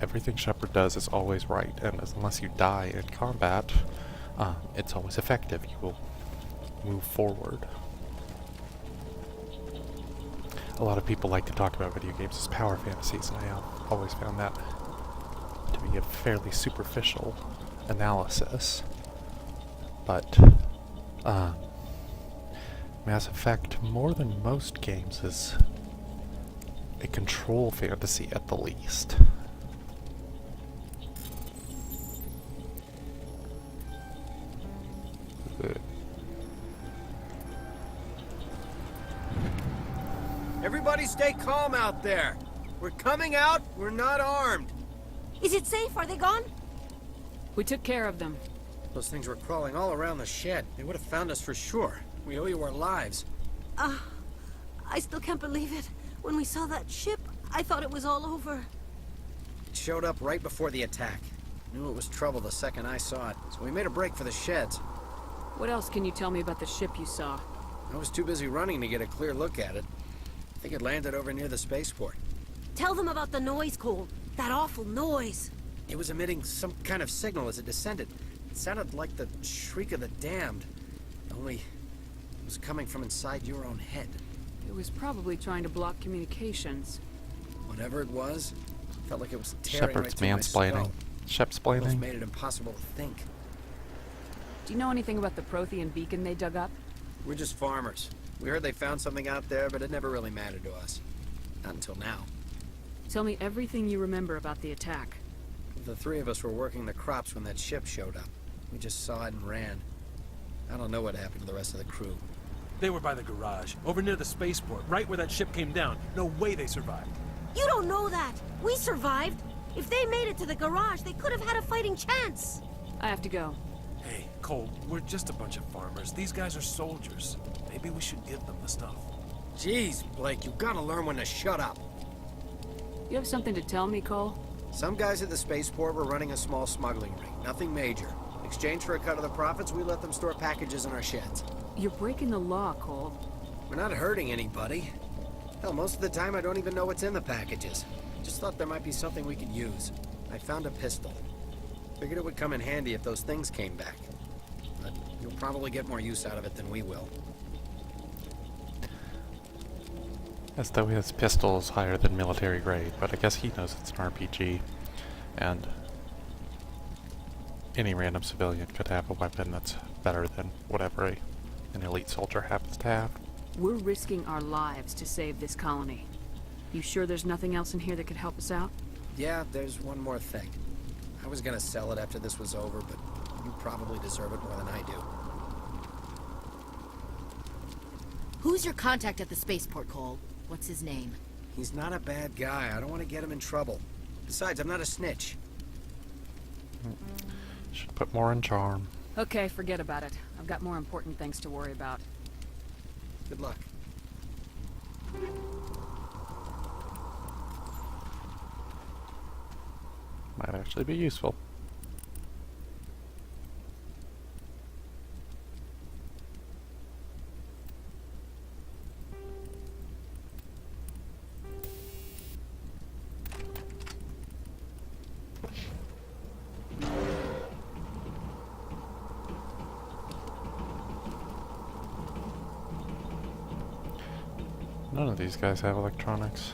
Everything Shepard does is always right, and unless you die in combat, it's always effective. You will move forward. A lot of people like to talk about video games as power fantasies, and I have always found that to be a fairly superficial analysis. But Mass Effect, more than most games, is a control fantasy at the least. Everybody stay calm out there. We're coming out, we're not armed. Is it safe? Are they gone? We took care of them. Those things were crawling all around the shed. They would have found us for sure. We owe you our lives. I still can't believe it. When we saw that ship, I thought it was all over. It showed up right before the attack. Knew it was trouble the second I saw it, so we made a break for the sheds. What else can you tell me about the ship you saw? I was too busy running to get a clear look at it. I think it landed over near the spaceport. Tell them about the noise, Cole. That awful noise. It was emitting some kind of signal as it descended. It sounded like the shriek of the damned. Only it was coming from inside your own head. It was probably trying to block communications. Whatever it was, felt like it was tearing Shepard's right through my skull. Shepsplaining. Almost made it impossible to think. Do you know anything about the Prothean beacon they dug up? We're just farmers. We heard they found something out there, but it never really mattered to us. Not until now. Tell me everything you remember about the attack. The three of us were working the crops when that ship showed up. We just saw it and ran. I don't know what happened to the rest of the crew. They were by the garage, over near the spaceport, right where that ship came down. No way they survived. You don't know that. We survived. If they made it to the garage, they could have had a fighting chance. I have to go. Hey, Cole, we're just a bunch of farmers. These guys are soldiers. Maybe we should give them the stuff. Jeez, Blake, you gotta learn when to shut up. You have something to tell me, Cole? Some guys at the spaceport were running a small smuggling ring. Nothing major. In exchange for a cut of the profits, we let them store packages in our sheds. You're breaking the law, Cole. We're not hurting anybody. Hell, most of the time I don't even know what's in the packages. Just thought there might be something we could use. I found a pistol. Figured it would come in handy if those things came back. But you'll probably get more use out of it than we will. As though his pistol is higher than military grade, but I guess he knows it's an RPG, and any random civilian could have a weapon that's better than whatever an elite soldier happens to have. We're risking our lives to save this colony. You sure there's nothing else in here that could help us out? Yeah, there's one more thing. I was gonna sell it after this was over, but you probably deserve it more than I do. Who's your contact at the spaceport, Cole? What's his name? He's not a bad guy. I don't want to get him in trouble. Besides, I'm not a snitch. Should put more in charm. Okay, forget about it. I've got more important things to worry about. Good luck. Might actually be useful. None of these guys have electronics.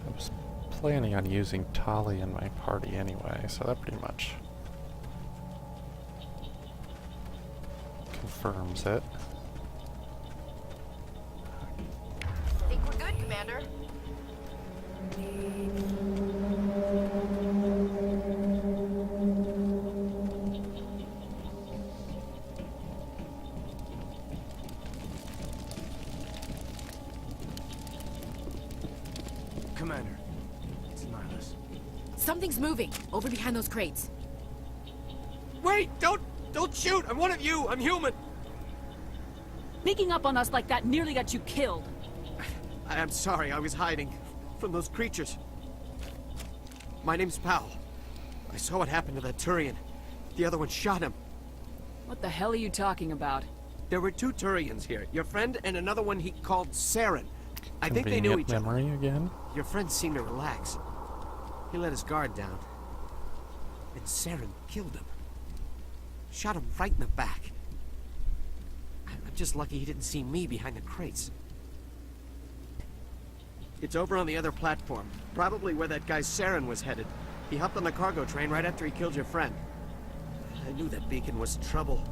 I was planning on using Tali in my party anyway, so that pretty much confirms it. I think we're good, Commander. Commander. It's Nihilus. Something's moving over behind those crates. Wait! Don't shoot! I'm one of you! I'm human! Sneaking up on us like that nearly got you killed. I'm sorry, I was hiding from those creatures. My name's Powell. I saw what happened to that Turian. The other one shot him. What the hell are you talking about? There were 2 Turians here. Your friend and another one he called Saren. I think they knew each memory other. Again? Your friend seemed to relax. He let his guard down. And Saren killed him. Shot him right in the back. I'm just lucky he didn't see me behind the crates. It's over on the other platform. Probably where that guy Saren was headed. He hopped on the cargo train right after he killed your friend. I knew that beacon was trouble.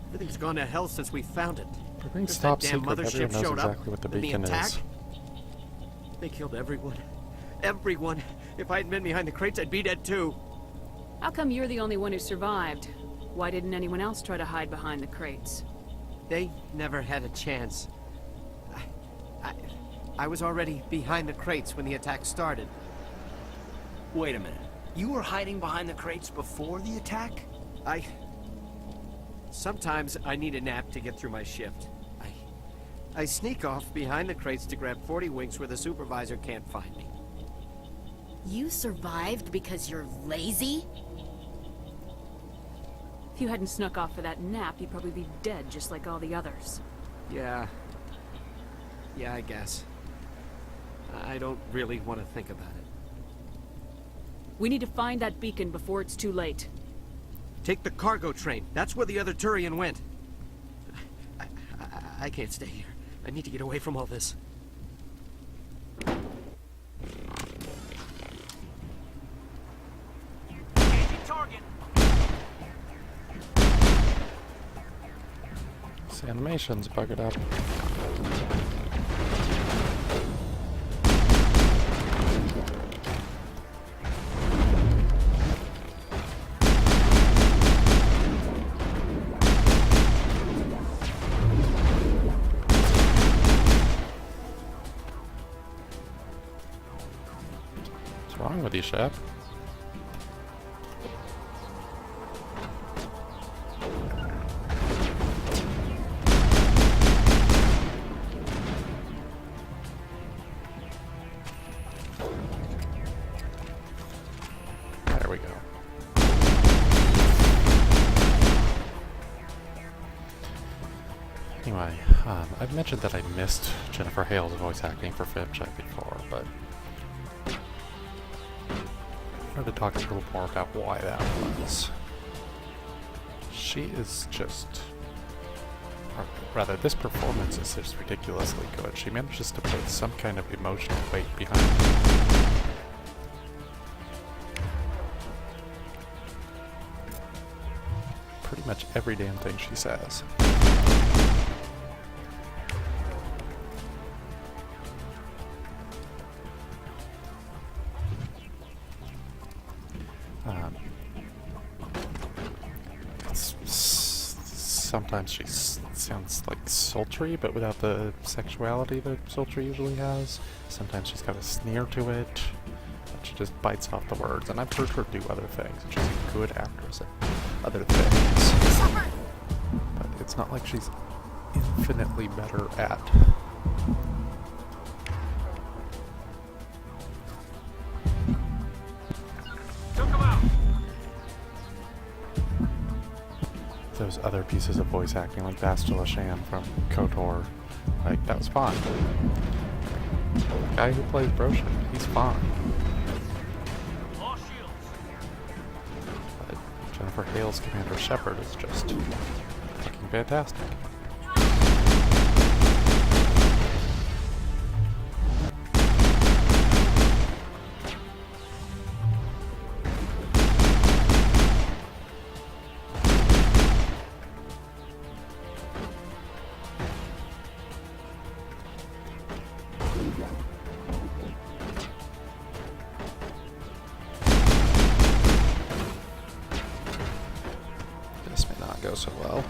Everything's gone to hell since we found it. Everything's That top damn secret. mothership Everyone knows showed up. exactly what the Then beacon the attack. is. They killed everyone. Everyone. If I hadn't been behind the crates, I'd be dead too. How come you're the only one who survived? Why didn't anyone else try to hide behind the crates? They never had a chance. I was already behind the crates when the attack started. Wait a minute. You were hiding behind the crates before the attack? Sometimes I need a nap to get through my shift. I sneak off behind the crates to grab 40 winks where the supervisor can't find me. You survived because you're lazy? If you hadn't snuck off for that nap, you'd probably be dead just like all the others. Yeah, I guess. I don't really want to think about it. We need to find that beacon before it's too late. Take the cargo train. That's where the other Turian went. I can't stay here. I need to get away from all this. Target. This animation's buggered up. What's wrong with you, Shep? There we go. Anyway, I've mentioned that I missed Jennifer Hale's voice acting for FemShep before, but I wanted to talk a little more about why that was. She is just... or rather, this performance is just ridiculously good. She manages to put some kind of emotional weight behind it. Pretty much every damn thing she says. Sometimes she sounds like sultry, but without the sexuality that sultry usually has. Sometimes she's got a sneer to it, but she just bites off the words. And I've heard her do other things, and she's a good actress at other things. But it's not like she's infinitely better at those other pieces of voice acting, like Bastila Shan from KOTOR. Like, that was fine. The guy who plays BroShep, he's fine. But Jennifer Hale's Commander Shepard is just fucking fantastic. This may not go so well.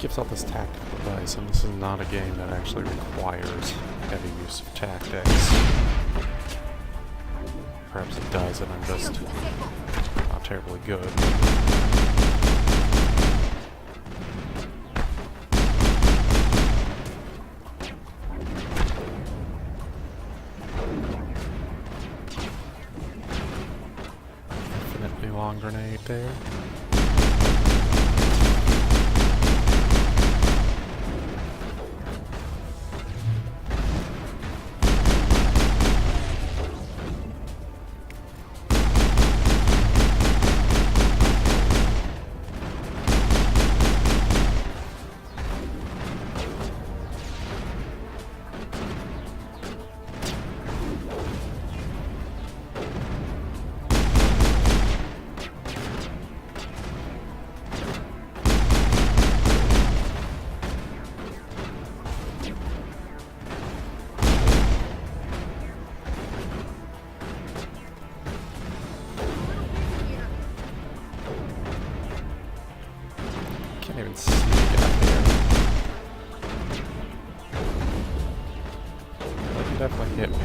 gives all this tactical advice, and this is not a game that actually requires heavy use of tactics. Perhaps it does, and I'm just not terribly good. Infinitely long grenade there. Can't even see the gap there. That can definitely hit me.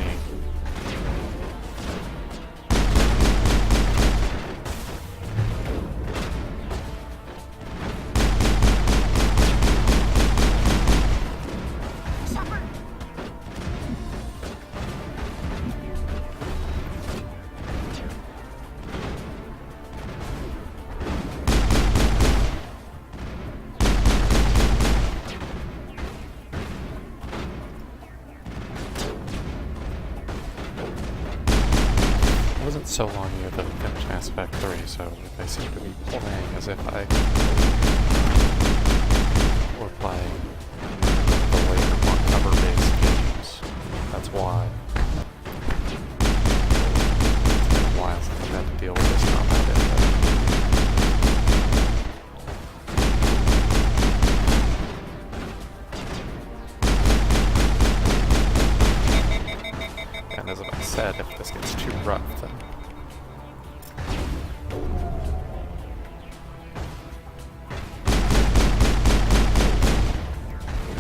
It wasn't so long ago that I finished Mass Effect 3, so they seem to be playing as if I were playing the later more cover-based games. That's why. It's been a while since I've had to deal with this combat edit. And as I said, if this gets too rough, then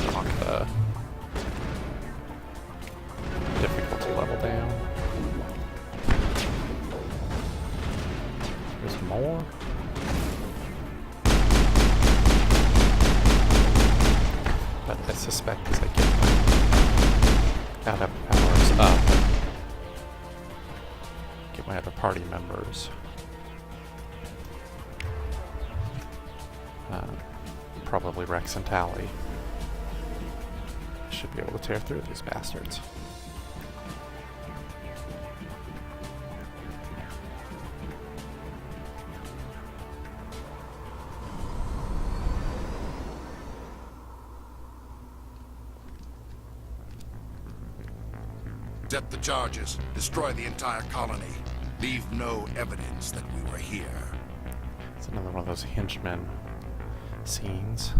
knock the difficulty level down. There's more. But I suspect as I get my adept powers up, get my other party members, probably Rex and Tally, should be able to tear through these bastards. Set the charges. Destroy the entire colony. Leave no evidence that we were here. It's another one of those henchmen scenes.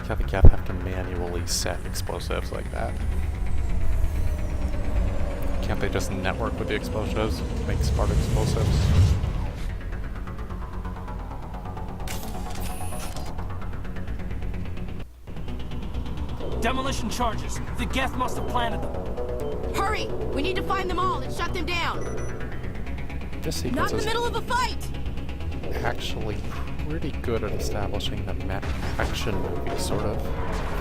I think you have to manually set explosives like that. Can't they just network with the explosives, make smart explosives? Demolition charges. The Geth must have planted them. Hurry! We need to find them all and shut them down. This Not sequence in the is middle of a fight! actually pretty good at establishing the mech action movie sort of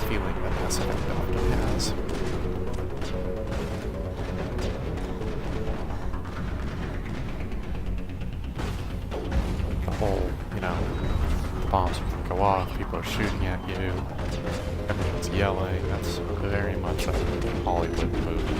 feeling that Mass Effect often has. The whole, you know, the bombs go off, people are shooting at you, everyone's yelling. That's very much a Hollywood movie.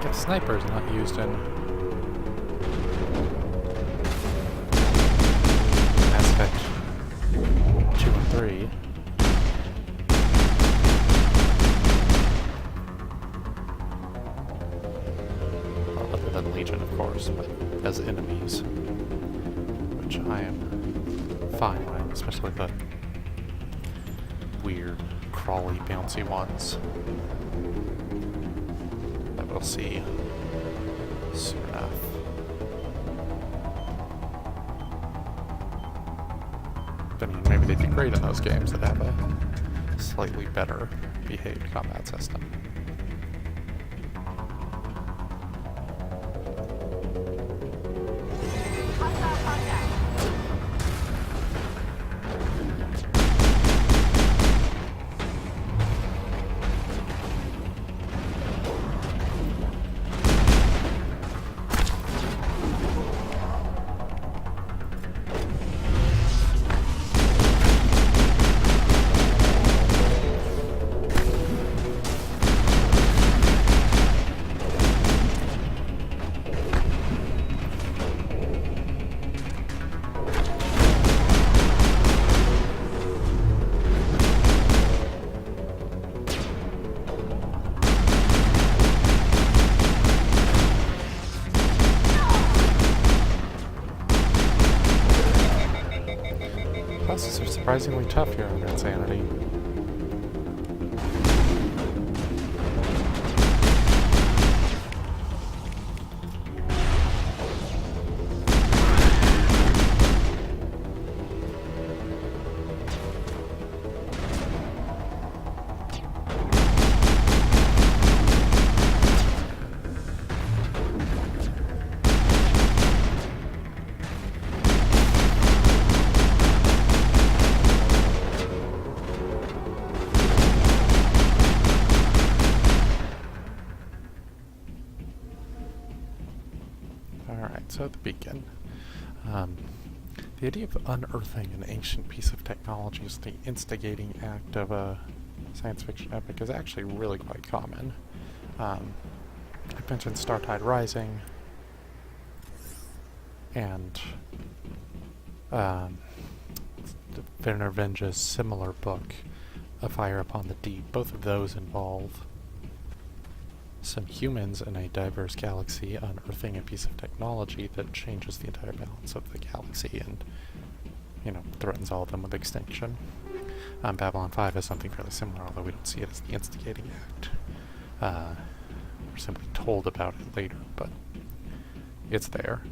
guess sniper is not used in Mass Effect 2 and 3. Well, other than Legion, of course, but as enemies, which I am fine with, especially the weird, crawly, bouncy ones that we'll see soon enough. I mean, maybe they'd be great in those games that have a slightly better behaved combat system. Bosses are surprisingly tough here on Insanity. So at the beacon, the idea of unearthing an ancient piece of technology as the instigating act of a science fiction epic is actually really quite common. I mentioned Startide Rising and Werner Venge's similar book, A Fire Upon the Deep. Both of those involve some humans in a diverse galaxy unearthing a piece of technology that changes the entire balance of the galaxy and, you know, threatens all of them with extinction. Babylon 5 has something fairly similar, although we don't see it as the instigating act. We're simply told about it later, but it's there.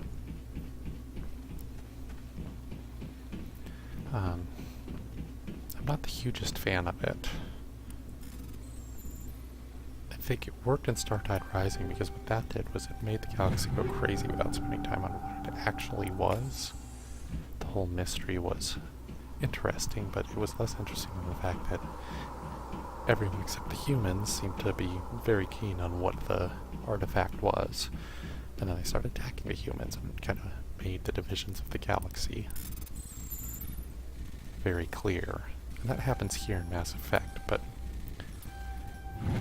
I'm not the hugest fan of it. I think it worked in Startide Rising because what that did was it made the galaxy go crazy without spending time on what it actually was. The whole mystery was interesting, but it was less interesting than the fact that everyone except the humans seemed to be very keen on what the artifact was. And then they started attacking the humans and kind of made the divisions of the galaxy very clear. And that happens here in Mass Effect, but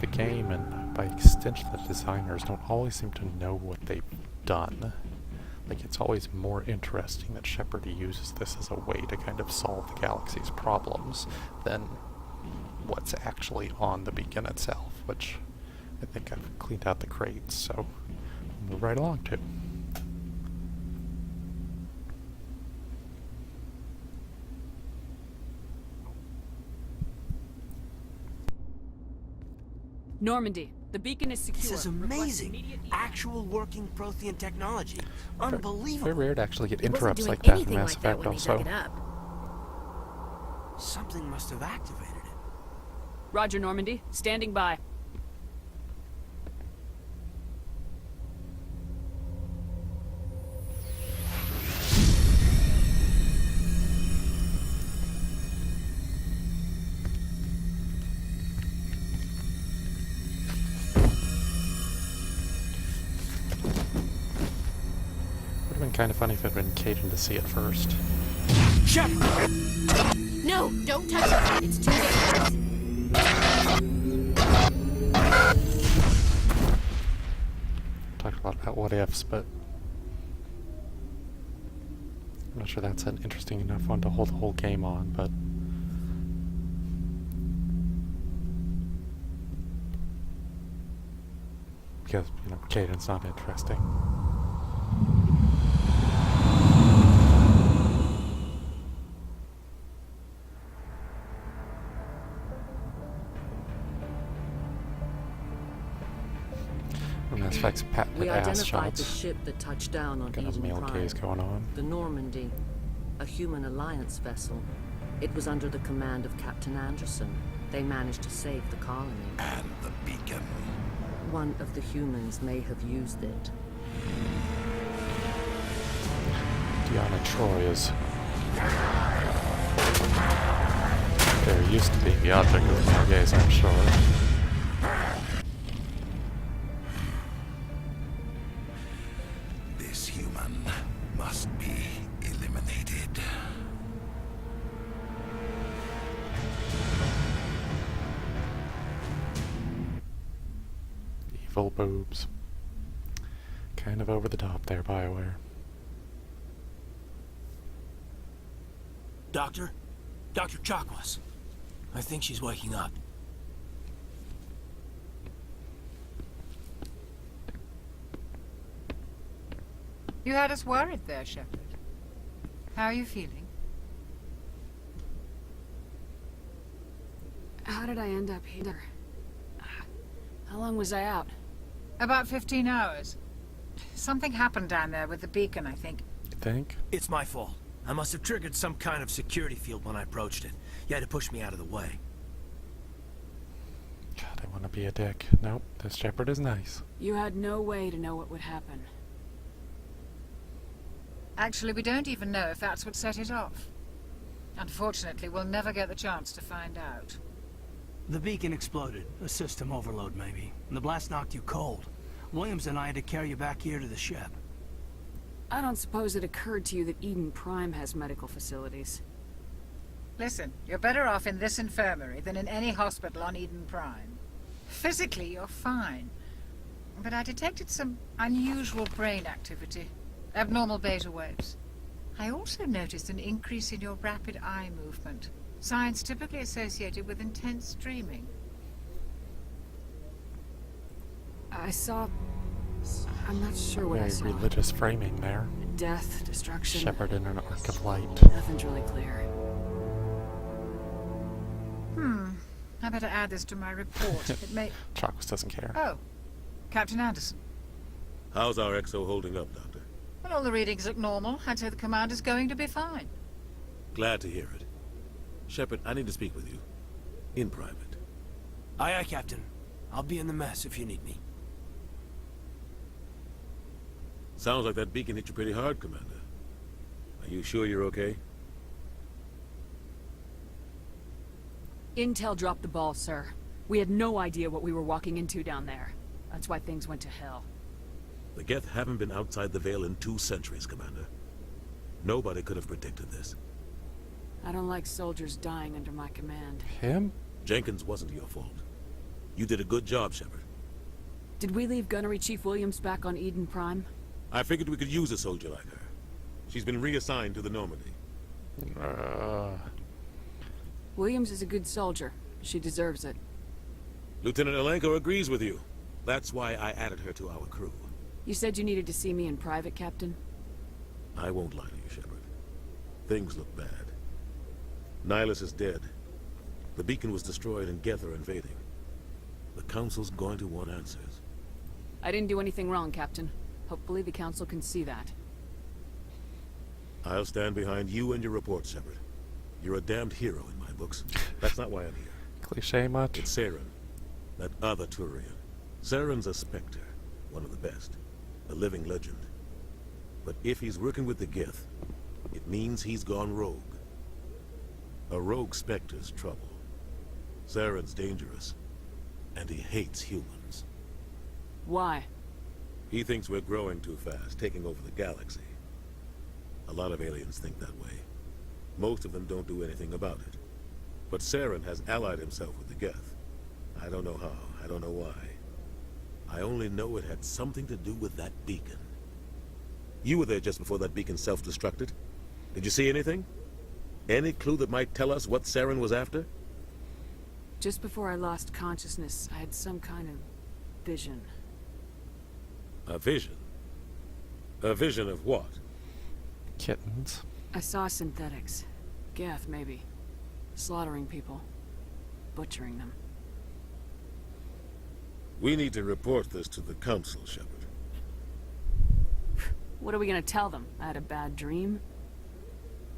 the game, and by extension the designers, don't always seem to know what they've done. Like, it's always more interesting that Shepard uses this as a way to kind of solve the galaxy's problems than what's actually on the beacon itself, which I think I've cleaned out the crates, so we'll move right along to. Normandy, the beacon is secure. This is amazing. Actual working Prothean technology. Unbelievable. Very rare to actually get interrupts like that in Mass Effect also. Something must have activated it. Roger, Normandy. Standing by. Kind of funny if I'd been Cajun to see it first. Shep! No, don't touch it. It's too dangerous. talked a lot about what ifs, but I'm not sure that's an interesting enough one to hold the whole game on, but because, you know, Caden's not interesting. Mass Effect's patented We ass identified the shots. ship that touched down on Got a Eden male Prime. gaze going on. The Normandy, a human alliance vessel. It was under the command of Captain Anderson. They managed to save the colony. And the beacon. One of the humans may have used it. Deanna Troy is very used to being the object of male gaze, I'm sure. This human must be eliminated. Evil boobs. Kind of over the top there, BioWare. Doctor? Dr. Chakwas. I think she's waking up. You had us worried there, Shepard. How are you feeling? How did I end up here? How long was I out? About 15 hours. Something happened down there with the beacon, I think. You think? It's my fault. I must have triggered some kind of security field when I approached it. You had to push me out of the way. God, I want to be a dick. Nope, this Shepard is nice. You had no way to know what would happen. Actually, we don't even know if that's what set it off. Unfortunately, we'll never get the chance to find out. The beacon exploded. A system overload, maybe. And the blast knocked you cold. Williams and I had to carry you back here to the ship. I don't suppose it occurred to you that Eden Prime has medical facilities. Listen, you're better off in this infirmary than in any hospital on Eden Prime. Physically, you're fine. But I detected some unusual brain activity. Abnormal beta waves. I also noticed an increase in your rapid eye movement. Signs typically associated with intense dreaming. I saw... I'm not sure what I Very saw. religious framing there. Death, destruction. Shepard in an arc of light. Nothing's really clear. I better add this to my report. It may... Chakwas doesn't care. Oh, Captain Anderson. How's our EXO holding up, Doctor? Well, all the readings look normal. I'd say the commander's going to be fine. Glad to hear it. Shepard, I need to speak with you. In private. Aye, aye, Captain. I'll be in the mess if you need me. Sounds like that beacon hit you pretty hard, Commander. Are you sure you're okay? Intel dropped the ball, sir. We had no idea what we were walking into down there. That's why things went to hell. The Geth haven't been outside the Veil in 2 centuries, Commander. Nobody could have predicted this. I don't like soldiers dying under my command. Him? Jenkins wasn't your fault. You did a good job, Shepard. Did we leave Gunnery Chief Williams back on Eden Prime? I figured we could use a soldier like her. She's been reassigned to the Normandy. Williams is a good soldier. She deserves it. Lieutenant Alenko agrees with you. That's why I added her to our crew. You said you needed to see me in private, Captain? I won't lie to you, Shepard. Things look bad. Nihilus is dead. The beacon was destroyed and Geth are invading. The Council's going to want answers. I didn't do anything wrong, Captain. Hopefully the Council can see that. I'll stand behind you and your report, Shepard. You're a damned hero in my books. That's not why I'm here. Cliche much? It's Saren, that other Turian. Saren's a Spectre, one of the best. A living legend. But if he's working with the Geth, it means he's gone rogue. A rogue Spectre's trouble. Saren's dangerous, and he hates humans. Why? He thinks we're growing too fast, taking over the galaxy. A lot of aliens think that way. Most of them don't do anything about it. But Saren has allied himself with the Geth. I don't know how, I don't know why. I only know it had something to do with that beacon. You were there just before that beacon self-destructed. Did you see anything? Any clue that might tell us what Saren was after? Just before I lost consciousness, I had some kind of vision. A vision? A vision of what? Kittens. I saw synthetics. Geth, maybe. Slaughtering people. Butchering them. We need to report this to the Council, Shepard. What are we gonna tell them? I had a bad dream?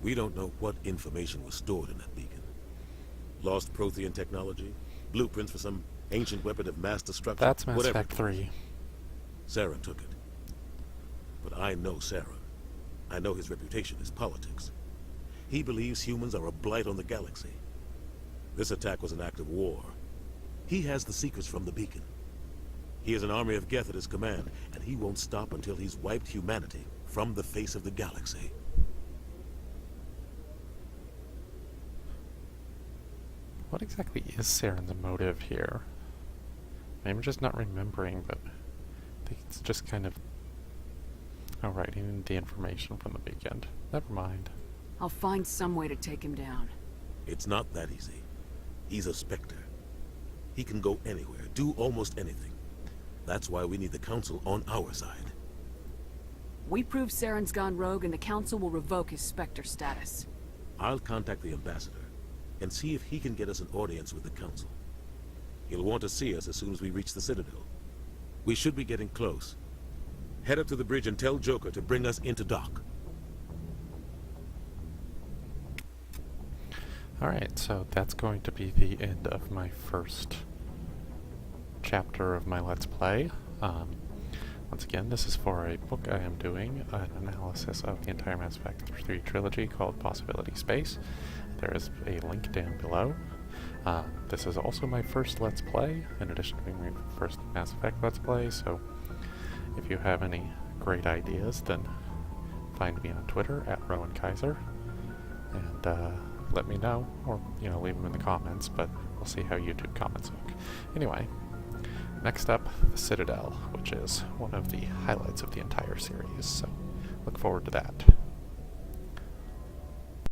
We don't know what information was stored in that beacon. Lost Prothean technology? Blueprints for some ancient weapon of mass destruction? That's Mass whatever. Effect 3. Saren took it. But I know Saren. I know his reputation is politics. He believes humans are a blight on the galaxy. This attack was an act of war. He has the secrets from the beacon. He has an army of Geth at his command, and he won't stop until he's wiped humanity from the face of the galaxy. What exactly is Saren's motive here? Maybe I'm just not remembering, but I think it's just kind of... Oh, right, he needed the information from the beacon. Never mind. I'll find some way to take him down. It's not that easy. He's a Spectre. He can go anywhere, do almost anything. That's why we need the Council on our side. We prove Saren's gone rogue and the Council will revoke his Spectre status. I'll contact the Ambassador and see if he can get us an audience with the Council. He'll want to see us as soon as we reach the Citadel. We should be getting close. Head up to the bridge and tell Joker to bring us into dock. Alright, so that's going to be the end of my first chapter of my Let's Play. Once again, this is for a book I am doing, an analysis of the entire Mass Effect 3 trilogy called Possibility Space. There is a link down below. This is also my first Let's Play, in addition to being my first Mass Effect Let's Play, so if you have any great ideas, then find me on Twitter at Rowan Kaiser, and let me know, or, leave them in the comments, but we'll see how YouTube comments look. Anyway, next up, the Citadel, which is one of the highlights of the entire series, so look forward to that.